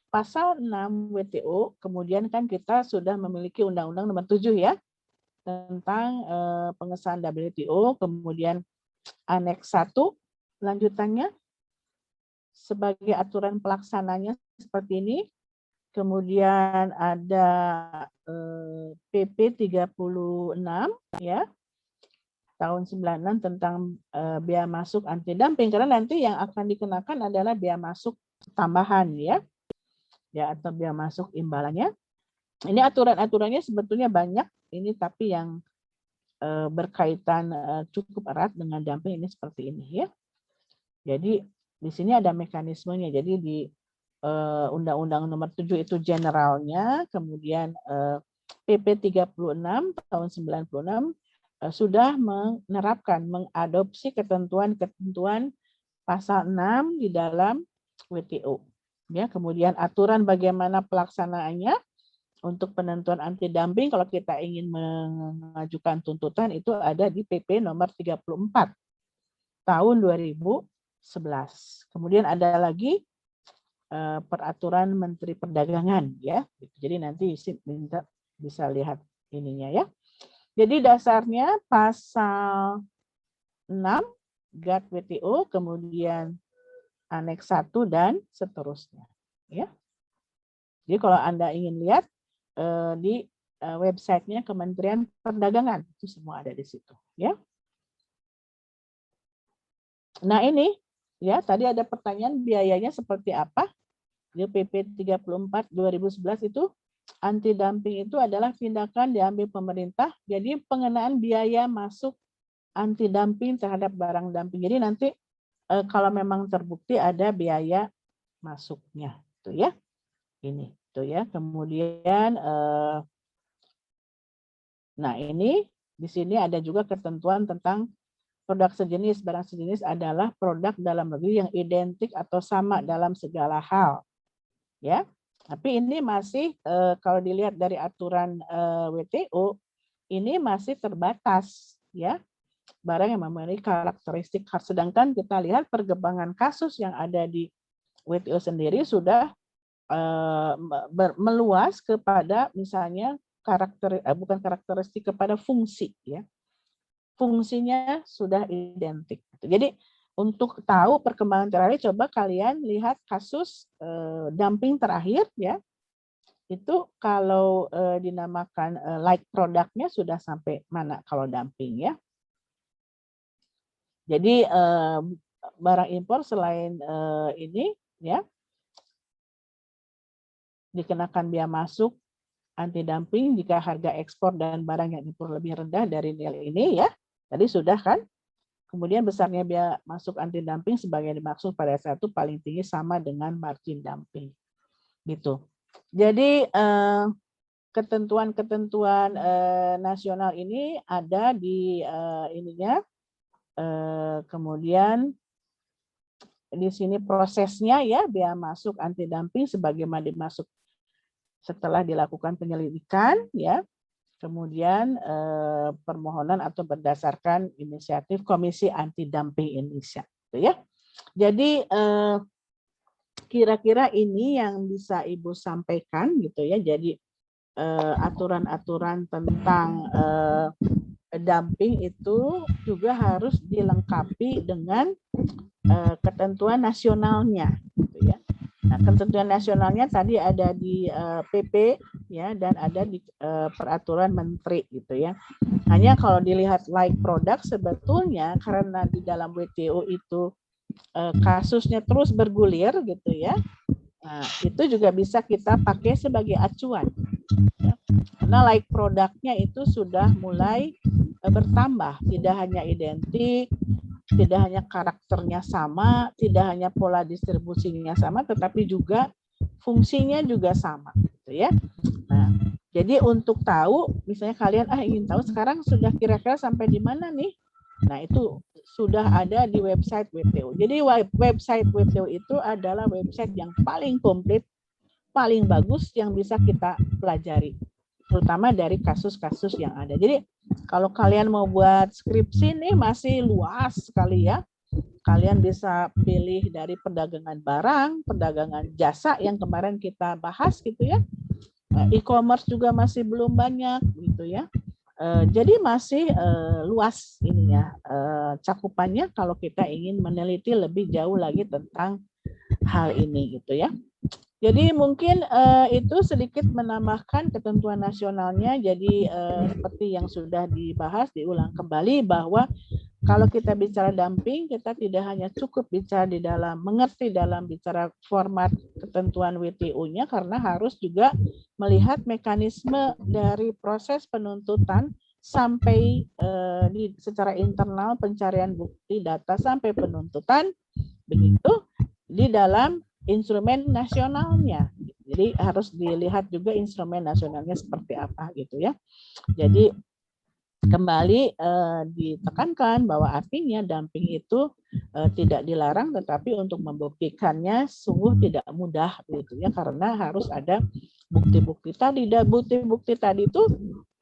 pasal 6 WTO, kemudian kan kita sudah memiliki Undang-Undang Nomor 7 ya, tentang pengesahan WTO, kemudian Aneks 1 lanjutannya sebagai aturan pelaksananya seperti ini. Kemudian ada PP 36 ya tahun 96 tentang biaya masuk anti dumping, karena nanti yang akan dikenakan adalah biaya masuk tambahan ya atau biaya masuk imbalannya. Ini aturan-aturannya sebetulnya banyak ini, tapi yang berkaitan cukup erat dengan dumping ini seperti ini ya. Jadi di sini ada mekanismenya. Jadi di Undang-Undang Nomor 7 itu generalnya, kemudian PP 36 tahun 96 sudah menerapkan, mengadopsi ketentuan-ketentuan pasal 6 di dalam WTO. Ya, kemudian aturan bagaimana pelaksanaannya untuk penentuan anti dumping kalau kita ingin mengajukan tuntutan itu ada di PP nomor 34 tahun 2011. Kemudian ada lagi peraturan Menteri Perdagangan ya. Jadi nanti bisa lihat ininya ya. Jadi dasarnya pasal 6 GATT WTO, kemudian aneks 1 dan seterusnya ya. Jadi kalau Anda ingin lihat di websitenya Kementerian Perdagangan itu semua ada di situ ya. Nah ini ya, tadi ada pertanyaan biayanya seperti apa. Di PP 34 2011 itu anti dumping itu adalah tindakan diambil pemerintah. Jadi pengenaan biaya masuk anti dumping terhadap barang dumping. Jadi nanti kalau memang terbukti ada biaya masuknya, itu ya. Ini itu ya. Kemudian nah ini di sini ada juga ketentuan tentang produk sejenis. Barang sejenis adalah produk dalam negeri yang identik atau sama dalam segala hal. Ya, tapi ini masih kalau dilihat dari aturan WTO ini masih terbatas ya, barang yang memiliki karakteristik khas. Sedangkan kita lihat perkembangan kasus yang ada di WTO sendiri sudah meluas kepada misalnya bukan karakteristik, kepada fungsi ya, fungsinya sudah identik. Jadi untuk tahu perkembangan terakhir, coba kalian lihat kasus dumping terakhir ya. Itu kalau dinamakan like produknya sudah sampai mana kalau dumping ya. Jadi barang impor selain ini ya dikenakan biaya masuk anti dumping jika harga ekspor dan barang yang impor lebih rendah dari nilai ini ya. Tadi sudah kan? Kemudian besarnya biaya masuk anti dumping sebagai dimaksud pada satu paling tinggi sama dengan margin dumping. Gitu. Jadi ketentuan-ketentuan nasional ini ada di ininya. Kemudian di sini prosesnya ya, biaya masuk anti dumping sebagaimana dimaksud setelah dilakukan penyelidikan ya. Kemudian permohonan atau berdasarkan inisiatif Komisi Anti Dumping Indonesia, gitu ya. Jadi kira-kira ini yang bisa Ibu sampaikan, gitu ya. Jadi aturan-aturan tentang dumping itu juga harus dilengkapi dengan ketentuan nasionalnya, gitu ya. Nah, ketentuan nasionalnya tadi ada di PP ya, dan ada di peraturan menteri gitu ya. Hanya kalau dilihat like produk sebetulnya karena di dalam WTO itu kasusnya terus bergulir gitu ya. Nah, itu juga bisa kita pakai sebagai acuan. Ya. Karena like produknya itu sudah mulai bertambah, tidak hanya identik, tidak hanya karakternya sama, tidak hanya pola distribusinya sama, tetapi juga fungsinya juga sama, gitu ya. Nah, jadi untuk tahu, misalnya kalian ingin tahu sekarang sudah kira-kira sampai di mana nih? Nah, itu sudah ada di website WTO. Jadi website WTO itu adalah website yang paling komplit, paling bagus yang bisa kita pelajari, terutama dari kasus-kasus yang ada. Jadi kalau kalian mau buat skripsi nih masih luas sekali ya. Kalian bisa pilih dari perdagangan barang, perdagangan jasa yang kemarin kita bahas gitu ya. E-commerce juga masih belum banyak gitu ya. Jadi masih luas ini ya cakupannya kalau kita ingin meneliti lebih jauh lagi tentang hal ini gitu ya. Jadi mungkin itu sedikit menambahkan ketentuan nasionalnya. Jadi seperti yang sudah dibahas, diulang kembali bahwa kalau kita bicara dumping, kita tidak hanya cukup bicara di dalam mengerti dalam bicara format ketentuan WTO-nya, karena harus juga melihat mekanisme dari proses penuntutan sampai secara internal pencarian bukti data sampai penuntutan, begitu di dalam instrumen nasionalnya. Jadi harus dilihat juga instrumen nasionalnya seperti apa gitu ya. Jadi kembali ditekankan bahwa artinya dumping itu tidak dilarang, tetapi untuk membuktikannya sungguh tidak mudah gitu ya, karena harus ada bukti-bukti tadi. Dan bukti-bukti tadi itu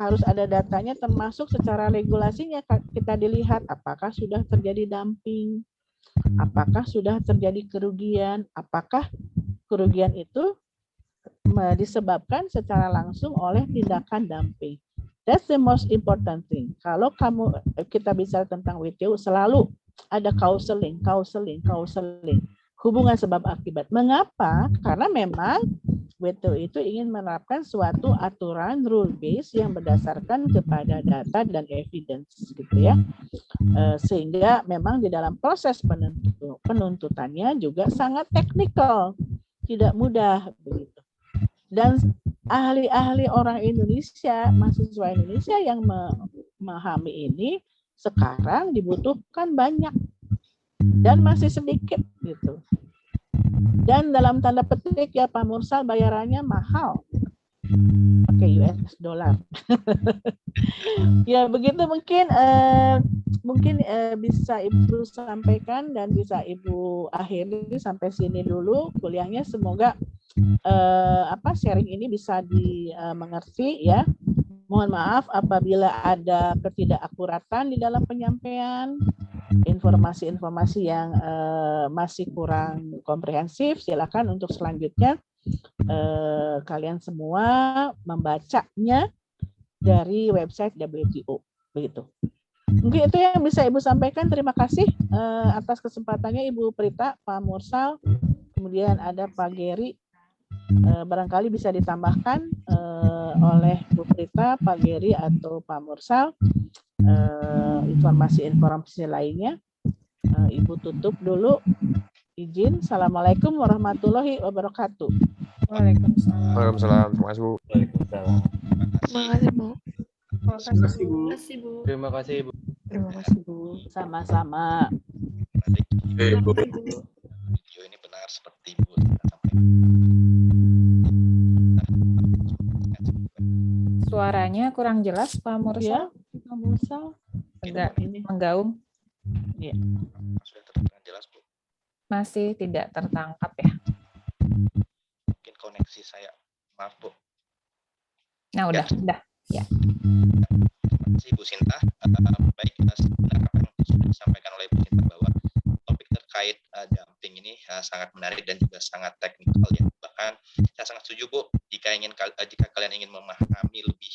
harus ada datanya, termasuk secara regulasinya kita dilihat apakah sudah terjadi dumping, apakah sudah terjadi kerugian, apakah kerugian itu disebabkan secara langsung oleh tindakan dumping. That's the most important thing. Kalau kita bicara tentang WTO, selalu ada counseling. Hubungan sebab akibat. Mengapa? Karena memang WTO itu ingin menerapkan suatu aturan rule base yang berdasarkan kepada data dan evidence gitu ya. Sehingga memang di dalam proses penuntutannya juga sangat teknikal, tidak mudah begitu. Dan ahli-ahli orang Indonesia, mahasiswa Indonesia yang memahami ini sekarang dibutuhkan banyak dan masih sedikit gitu. Dan dalam tanda petik ya Pak Mursal, bayarannya mahal, pakai US dollar. Ya begitu mungkin bisa Ibu sampaikan dan bisa Ibu akhiri sampai sini dulu kuliahnya. Semoga sharing ini bisa dimengerti ya. Mohon maaf apabila ada ketidakakuratan di dalam penyampaian, informasi-informasi yang masih kurang komprehensif. Silakan untuk selanjutnya kalian semua membacanya dari website WTO begitu. Mungkin itu yang bisa Ibu sampaikan. Terima kasih atas kesempatannya Ibu Prita, Pak Mursal, kemudian ada Pak Geri. Barangkali bisa ditambahkan oleh Bu Prita, Pak Geri atau Pak Mursal informasi-informasi lainnya. Ibu tutup dulu. Izin. Assalamualaikum warahmatullahi wabarakatuh. Waalaikumsalam. Waalaikumsalam. Terima kasih Bu. Terima kasih Bu. Terima kasih Bu. Terima kasih Bu. Terima kasih Bu. Sama-sama. Bu. Video ini benar seperti Bu sampaikan. Suaranya kurang jelas Pak Mursal. Ya, Pak Mursal. Agak menggaung. Ya. Sudah terdengar jelas Bu. Masih tidak tertangkap ya. Mungkin koneksi saya. Maaf Bu. Nah udah. Ya. Terima kasih Bu Sinta. Baik, benar apa yang sudah disampaikan oleh Bu Sinta bahwa topik terkait dumping ini sangat menarik dan juga sangat teknikal ya. Bahkan saya sangat setuju Bu, jika kalian ingin memahami lebih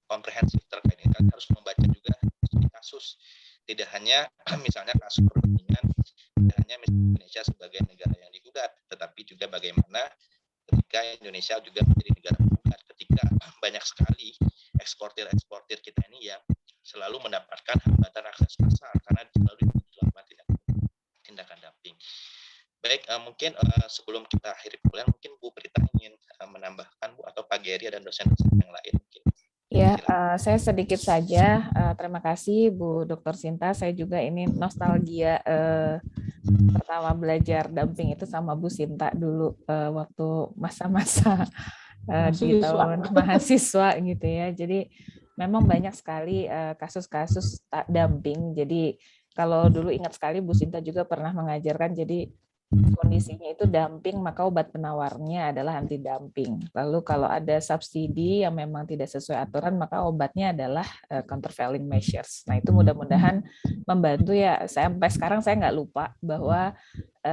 komprehensif terkait ini, kalian harus membaca juga studi kasus. Tidak hanya misalnya kasus perundingan, tidak hanya misalnya Indonesia sebagai negara yang digugat, tetapi juga bagaimana ketika Indonesia juga menjadi negara penggugat, ketika banyak sekali eksportir kita ini yang selalu mendapatkan hambatan akses pasar karena selalu dilakukan tindakan dumping. Baik, mungkin sebelum kita akhiri kuliah, mungkin Bu Prita ingin menambahkan Bu, atau Pak Geri dan dosen-dosen yang lain mungkin. Ya, saya sedikit saja. Terima kasih Bu Dr. Sinta. Saya juga ini nostalgia pertama belajar dumping itu sama Bu Sinta dulu waktu masa-masa di tahun mahasiswa gitu ya. Jadi memang banyak sekali kasus-kasus dumping. Jadi kalau dulu ingat sekali Bu Sinta juga pernah mengajarkan, jadi kondisinya itu dumping, maka obat penawarnya adalah anti dumping. Lalu kalau ada subsidi yang memang tidak sesuai aturan, maka obatnya adalah countervailing measures. Nah itu mudah-mudahan membantu ya. Sampai sekarang saya nggak lupa bahwa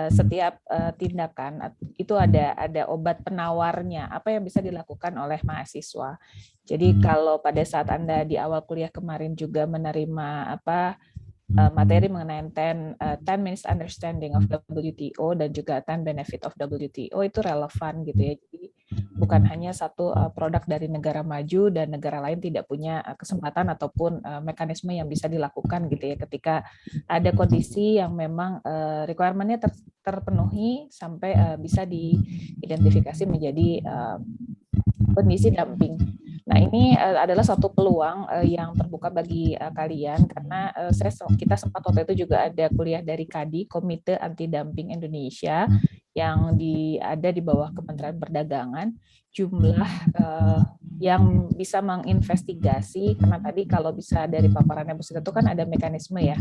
setiap tindakan itu ada obat penawarnya, apa yang bisa dilakukan oleh mahasiswa. Jadi kalau pada saat Anda di awal kuliah kemarin juga menerima materi mengenai 10 minutes understanding of WTO dan juga 10 benefit of WTO, itu relevan gitu ya. Jadi bukan hanya satu produk dari negara maju dan negara lain tidak punya kesempatan ataupun mekanisme yang bisa dilakukan gitu ya, ketika ada kondisi yang memang requirement-nya terpenuhi sampai bisa diidentifikasi menjadi kondisi dumping. Nah, ini adalah satu peluang yang terbuka bagi kalian, karena kita sempat waktu itu juga ada kuliah dari KADI, Komite Anti Dumping Indonesia, yang ada di bawah Kementerian Perdagangan. Jumlah yang bisa menginvestigasi, karena tadi kalau bisa dari paparannya Bu Sita itu kan ada mekanisme ya,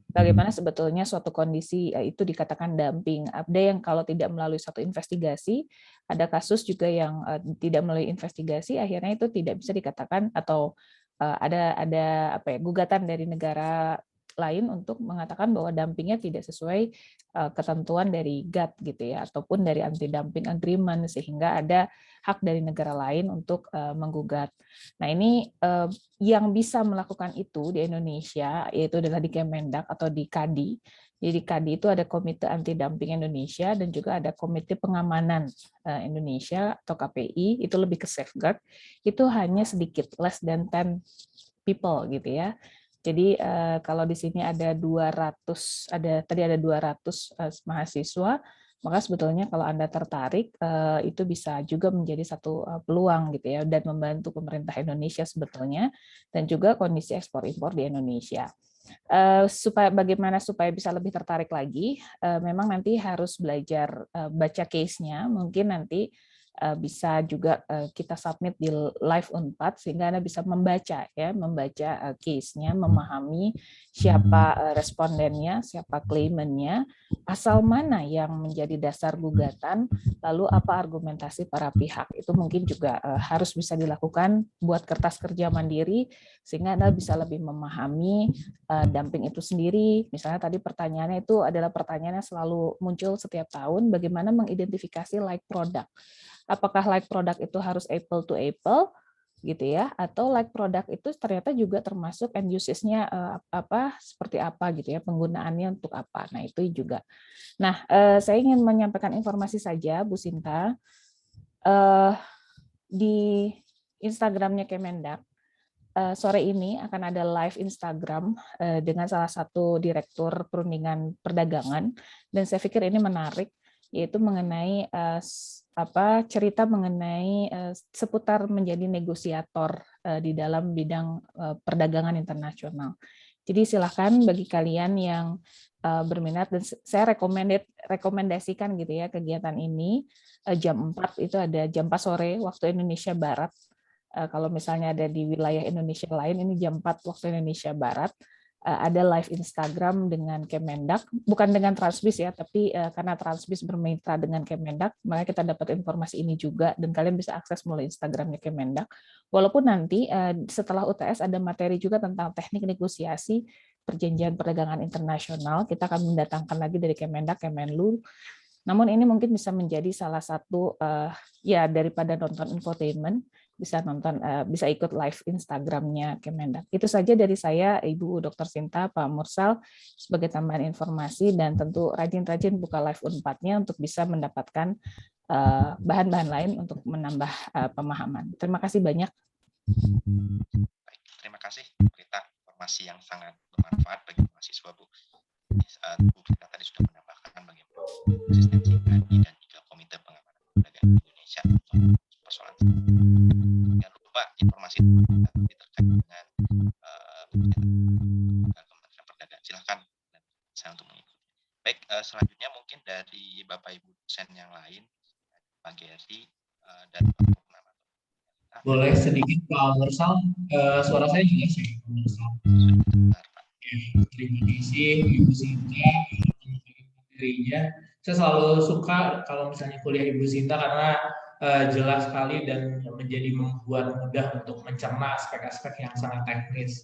bagaimana sebetulnya suatu kondisi itu dikatakan dumping. Ada yang kalau tidak melalui satu investigasi, ada kasus juga yang tidak melalui investigasi, akhirnya itu tidak bisa dikatakan, atau ada gugatan dari negara lain untuk mengatakan bahwa dumpingnya tidak sesuai ketentuan dari GATT gitu ya, ataupun dari anti dumping agreement, sehingga ada hak dari negara lain untuk menggugat. Nah, ini yang bisa melakukan itu di Indonesia yaitu adalah di Kemendak atau di KADI. Jadi KADI itu ada Komite Anti Dumping Indonesia dan juga ada Komite Pengamanan Indonesia atau KPI, itu lebih ke safeguard. Itu hanya sedikit, less than 10 people gitu ya. Jadi kalau di sini ada 200 mahasiswa, maka sebetulnya kalau Anda tertarik itu bisa juga menjadi satu peluang gitu ya, dan membantu pemerintah Indonesia sebetulnya, dan juga kondisi ekspor impor di Indonesia. Bagaimana supaya bisa lebih tertarik lagi, memang nanti harus belajar baca case-nya, mungkin nanti bisa juga kita submit di Live Unpad sehingga Anda bisa membaca case-nya, memahami siapa respondennya, siapa claimant-nya, asal mana yang menjadi dasar gugatan, lalu apa argumentasi para pihak. Itu mungkin juga harus bisa dilakukan buat kertas kerja mandiri sehingga Anda bisa lebih memahami dumping itu sendiri. Misalnya tadi pertanyaannya itu adalah pertanyaan yang selalu muncul setiap tahun, bagaimana mengidentifikasi like product. Apakah like product itu harus apple to apple gitu ya, atau like product itu ternyata juga termasuk end usage-nya seperti apa gitu ya, penggunaannya untuk apa. Nah, itu juga. Nah, saya ingin menyampaikan informasi saja Bu Sinta, di Instagramnya Kemendak sore ini akan ada live Instagram dengan salah satu direktur perundingan perdagangan, dan saya pikir ini menarik, yaitu mengenai cerita mengenai seputar menjadi negosiator di dalam bidang perdagangan internasional. Jadi silakan bagi kalian yang berminat, dan saya rekomendasikan gitu ya kegiatan ini jam 4 itu ada jam 4 sore waktu Indonesia Barat. Kalau misalnya ada di wilayah Indonesia lain, ini jam 4 waktu Indonesia Barat. Ada live Instagram dengan Kemendak, bukan dengan Transbis ya, tapi karena Transbis bermitra dengan Kemendak, maka kita dapat informasi ini juga, dan kalian bisa akses melalui Instagramnya Kemendak. Walaupun nanti setelah UTS ada materi juga tentang teknik negosiasi perjanjian perdagangan internasional, kita akan mendatangkan lagi dari Kemendak, Kemenlu. Namun ini mungkin bisa menjadi salah satu ya, daripada nonton infotainment, bisa ikut live Instagramnya Kemendak. Itu saja dari saya, Ibu Dr. Sinta, Pak Mursal, sebagai tambahan informasi, dan tentu rajin-rajin buka live Unpadnya untuk bisa mendapatkan bahan-bahan lain untuk menambah pemahaman. Terima kasih banyak. Baik, terima kasih Rita, informasi yang sangat bermanfaat bagi mahasiswa Bu. Bu Rita tadi sudah menambahkan bagaimana konsistensi KADI dan juga Komite Pengamanan Perdagangan Indonesia untuk persoalan. Jangan lupa informasi terkait dengan Kementerian Perdagangan. Silakan saya untuk mengikuti. Baik, selanjutnya mungkin dari Bapak Ibu dosen yang lain, Pak Geri dan Pak Purnama. Boleh sedikit Pak Mursal, suara saya juga sih Pak Mursal. Terima kasih Ibu Sinta materinya. Saya selalu suka kalau misalnya kuliah Ibu Sinta karena jelas sekali dan menjadi membuat mudah untuk mencerna aspek-aspek yang sangat teknis.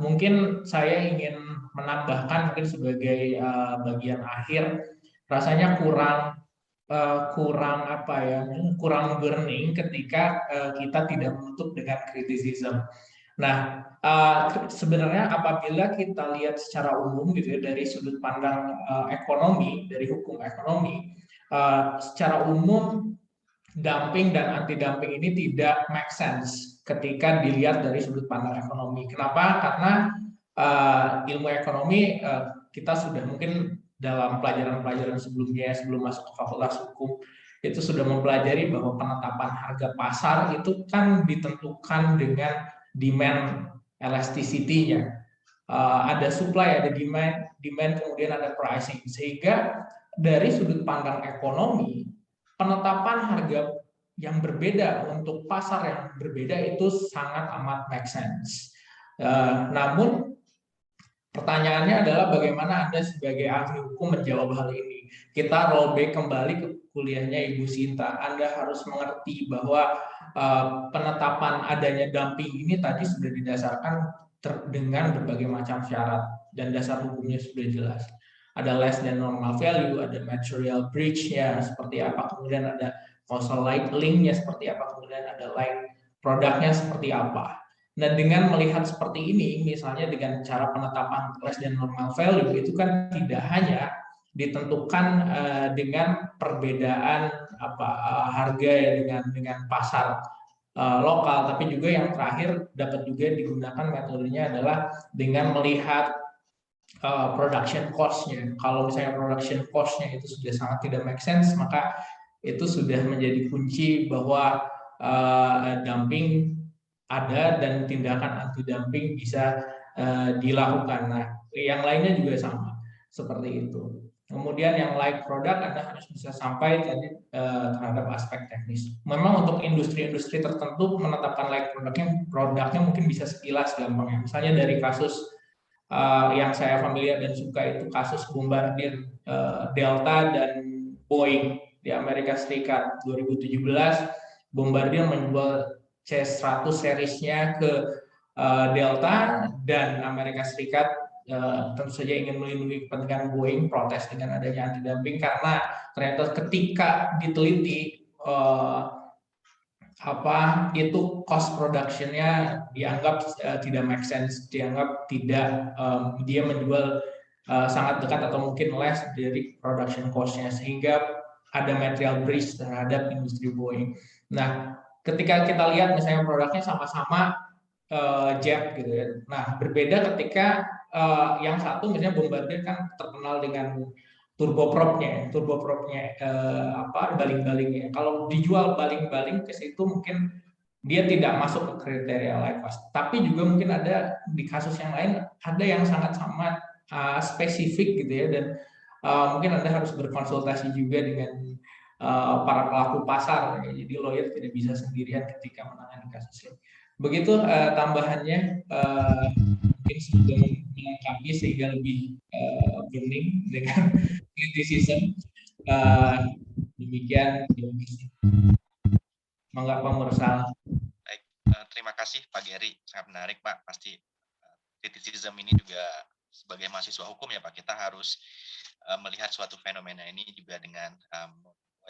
Mungkin saya ingin menambahkan mungkin sebagai bagian akhir, rasanya kurang apa ya, kurang burning ketika kita tidak menutup dengan criticism. Nah, sebenarnya apabila kita lihat secara umum gitu ya dari sudut pandang ekonomi, dari hukum ekonomi, secara umum dumping dan anti dumping ini tidak make sense ketika dilihat dari sudut pandang ekonomi. Kenapa? Karena ilmu ekonomi kita sudah mungkin dalam pelajaran-pelajaran sebelumnya sebelum masuk ke Fakultas Hukum itu sudah mempelajari bahwa penetapan harga pasar itu kan ditentukan dengan demand elasticity-nya. Ada supply, ada demand kemudian ada pricing. Sehingga dari sudut pandang ekonomi, penetapan harga yang berbeda untuk pasar yang berbeda itu sangat amat make sense. Namun pertanyaannya adalah bagaimana Anda sebagai ahli hukum menjawab hal ini. Kita rollback kembali ke kuliahnya Ibu Sinta. Anda harus mengerti bahwa penetapan adanya dumping ini tadi sudah didasarkan dengan berbagai macam syarat dan dasar hukumnya sudah jelas. Ada less than normal value, ada material breach-nya seperti apa, kemudian ada causal link-nya seperti apa, kemudian ada like produknya seperti apa. Nah, dengan melihat seperti ini, misalnya dengan cara penetapan less than normal value, itu kan tidak hanya ditentukan dengan perbedaan harga ya, dengan pasar lokal, tapi juga yang terakhir dapat juga digunakan metodenya adalah dengan melihat production cost-nya. Kalau misalnya production cost-nya itu sudah sangat tidak make sense, maka itu sudah menjadi kunci bahwa dumping ada dan tindakan anti dumping bisa dilakukan. Nah, yang lainnya juga sama seperti itu. Kemudian yang like product Anda harus bisa sampai tadi terhadap aspek teknis. Memang untuk industri-industri tertentu menetapkan like produknya mungkin bisa sekilas gampangnya. Misalnya dari kasus yang saya familiar dan suka itu kasus Bombardier Delta dan Boeing di Amerika Serikat 2017. Bombardier menjual C100 seriesnya ke Delta dan Amerika Serikat tentu saja ingin melindungi kepentingan Boeing, protes dengan adanya anti dumping karena ternyata ketika diteliti itu cost production-nya dianggap tidak make sense, dianggap tidak dia menjual sangat dekat atau mungkin less dari production cost-nya sehingga ada material breach terhadap industri Boeing. Nah, ketika kita lihat misalnya produknya sama-sama jet gitu ya. Nah, berbeda ketika yang satu misalnya Bombardier kan terkenal dengan turboprop-nya baling-balingnya. Kalau dijual baling-baling ke situ mungkin dia tidak masuk ke kriteria light fast. Tapi juga mungkin ada di kasus yang lain ada yang sangat-sangat spesifik gitu ya, dan mungkin Anda harus berkonsultasi juga dengan para pelaku pasar. Ya. Jadi lawyer tidak bisa sendirian ketika menangani kasus ini. Begitu tambahannya mungkin sudah melengkapi sehingga lebih burning dengan criticism. Demikian. Mangga Pak Mursal. Baik, terima kasih Pak Gary, sangat menarik Pak. Pasti criticism ini juga sebagai mahasiswa hukum ya Pak, kita harus melihat suatu fenomena ini juga dengan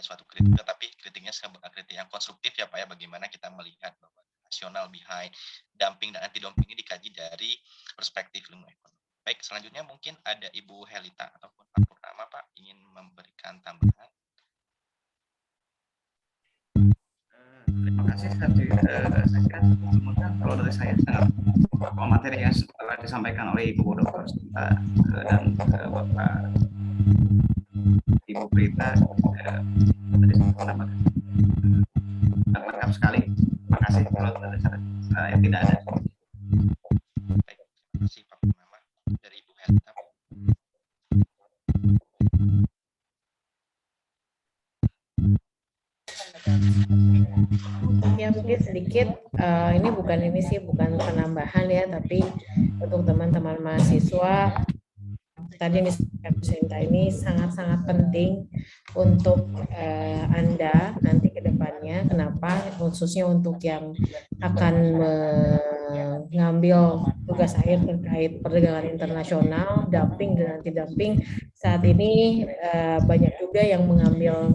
suatu kritik, tapi kritiknya kritik yang konstruktif ya Pak ya, bagaimana kita melihat bahwa rasional behind dumping dan anti dumping ini dikaji dari perspektif ilmu ekonomi. Baik, selanjutnya mungkin ada Ibu Helita ataupun Pak Purnama Pak ingin memberikan tambahan. Terima kasih. Saya kira kalau dari saya sangat materi yang telah disampaikan oleh Ibu Dr. Sinta dan Bapak Ibu Prita tadi sangat lengkap sekali. Terima kasih. Kalau saya tidak ada. Baik, terima kasih Pak Purnama. Dari Ibu Helita. Ya mungkin sedikit ini bukan penambahan ya, tapi untuk teman-teman mahasiswa tadi ini sangat-sangat penting untuk Anda nanti ke depannya. Kenapa? Khususnya untuk yang akan mengambil tugas akhir terkait perdagangan internasional, dumping dan anti dumping. Saat ini banyak juga yang mengambil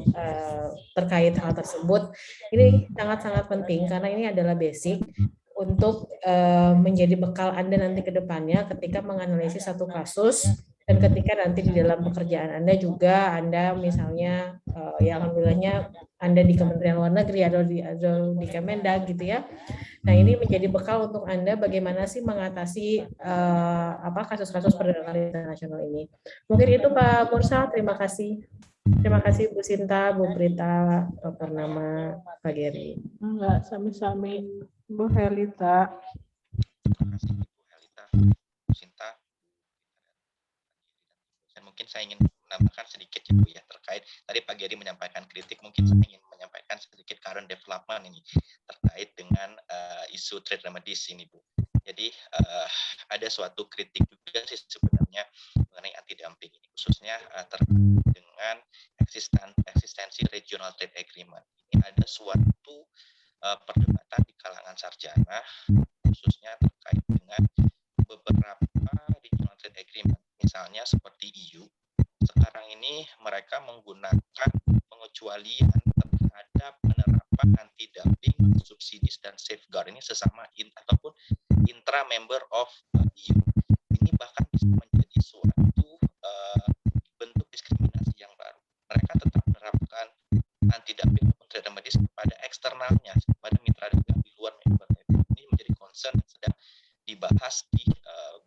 terkait hal tersebut. Ini sangat-sangat penting karena ini adalah basic untuk menjadi bekal Anda nanti ke depannya ketika menganalisis satu kasus dan ketika nanti di dalam pekerjaan Anda juga Anda misalnya ya alhamdulillahnya Anda di Kementerian Luar Negeri atau di Kemendag gitu ya. Nah, ini menjadi bekal untuk Anda bagaimana sih mengatasi kasus-kasus perdagangan internasional ini. Mungkin itu Pak Mursal, terima kasih. Terima kasih Bu Sinta, Bu Prita, Dr. Nama, Pak Geri. Enggak, sami-sami Bu Helita. Terima kasih Bu Helita, Bu Sinta. Dan mungkin saya ingin menambahkan sedikit ya Bu ya, terkait tadi Pak Geri menyampaikan kritik, mungkin saya ingin menyampaikan sedikit current development ini terkait dengan isu trade remedies ini Bu. Jadi ada suatu kritik juga sih sebenarnya mengenai anti dumping ini, khususnya terkait dengan eksistensi regional trade agreement. Ini ada suatu perdebatan di kalangan sarjana khususnya terkait dengan beberapa regional trade agreement. Misalnya seperti EU, sekarang ini mereka menggunakan pengecualian terhadap penerapan anti dumping, subsidies dan safeguard ini sesama ataupun intra member of EU. Ini bahkan bisa menjadi suatu bentuk diskriminasi yang baru. Mereka tetap menerapkan anti dumping maupun trade remedies kepada eksternalnya, kepada mitra dagang di luar member EU. Ini menjadi concern yang sedang dibahas di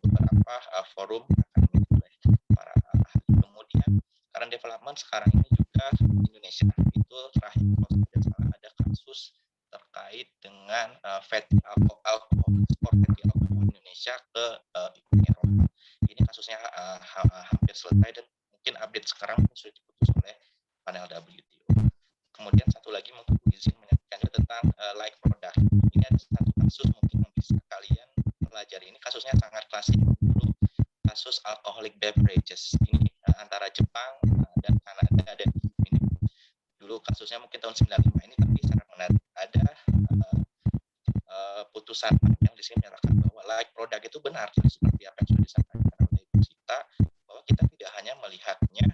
beberapa forum akademik oleh para ahli. Kemudian current development sekarang ini juga Indonesia itu terakhir kalau tidak salah ada kasus terkait dengan fatty alcohol, ekspor fatty alcohol Indonesia ke Eropa. Ini kasusnya hampir selesai dan mungkin update sekarang sudah diputus oleh panel WTO. Kemudian satu lagi mungkin izin menyampaikan tentang like product. Ini ada satu kasus mungkin yang bisa kalian pelajari. Ini kasusnya sangat klasik dulu, kasus alcoholic beverages. Ini antara Jepang dan Kanada ada ini. Dulu kasusnya mungkin tahun 95 ini, tapi sangat menarik. Ada putusan yang di sini menyatakan bahwa like product itu benar, jadi seperti apa yang sudah disampaikan oleh Ibu Sita, bahwa kita tidak hanya melihatnya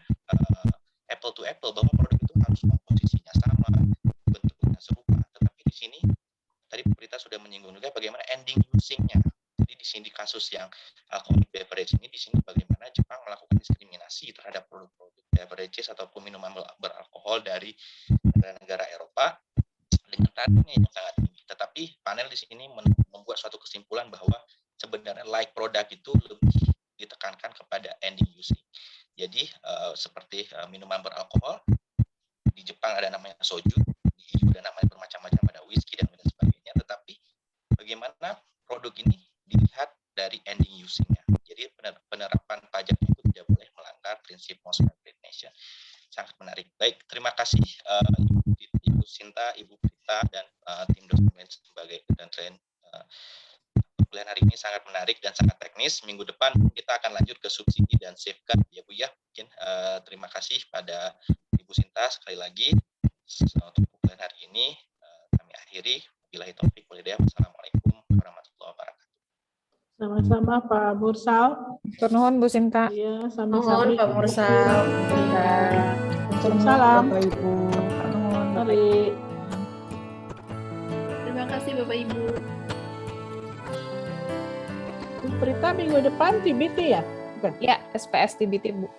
apple to apple, bahwa produk itu harus komposisinya sama, bentuknya serupa, tetapi di sini tadi Bu Rita sudah menyinggung juga bagaimana ending using-nya. Jadi di sini kasus yang alcoholic beverage ini, di sini bagaimana Jepang melakukan diskriminasi terhadap produk-produk beverages ataupun minuman beralkohol dari negara-negara Eropa dengan tarifnya yang sangat tinggi. Tetapi panel di sini membuat suatu kesimpulan bahwa sebenarnya like product itu lebih ditekankan kepada ending using. Jadi seperti minuman beralkohol, di Jepang ada namanya soju, di EU ada namanya bermacam-macam, ada whisky dan lain sebagainya. Tetapi bagaimana produk ini dilihat dari ending using-nya. Jadi penerapan pajaknya itu tidak boleh melanggar prinsip most favored nation. Sangat menarik. Baik, terima kasih Ibu Sinta, Ibu Prita, dan tim dokumen sebagai dan tren kuliah hari ini sangat menarik dan sangat teknis. Minggu depan kita akan lanjut ke subsidi dan safeguard ya Bu ya. Mungkin terima kasih pada Ibu Sinta sekali lagi untuk kuliah hari ini. Kami akhiri. Wabillahi taufiq wal hidayah. Wassalamualaikum warahmatullahi wabarakatuh. Sama-sama Pak Mursal. Turnuhun Bu Sinta. Iya, sama-sama Pak Mursal. Waalaikumsalam. Bapak Ibu. Mari. Terima kasih Bapak Ibu. Bu Prita minggu depan TBT ya? Bukan? Ya, SPS TBT Bu.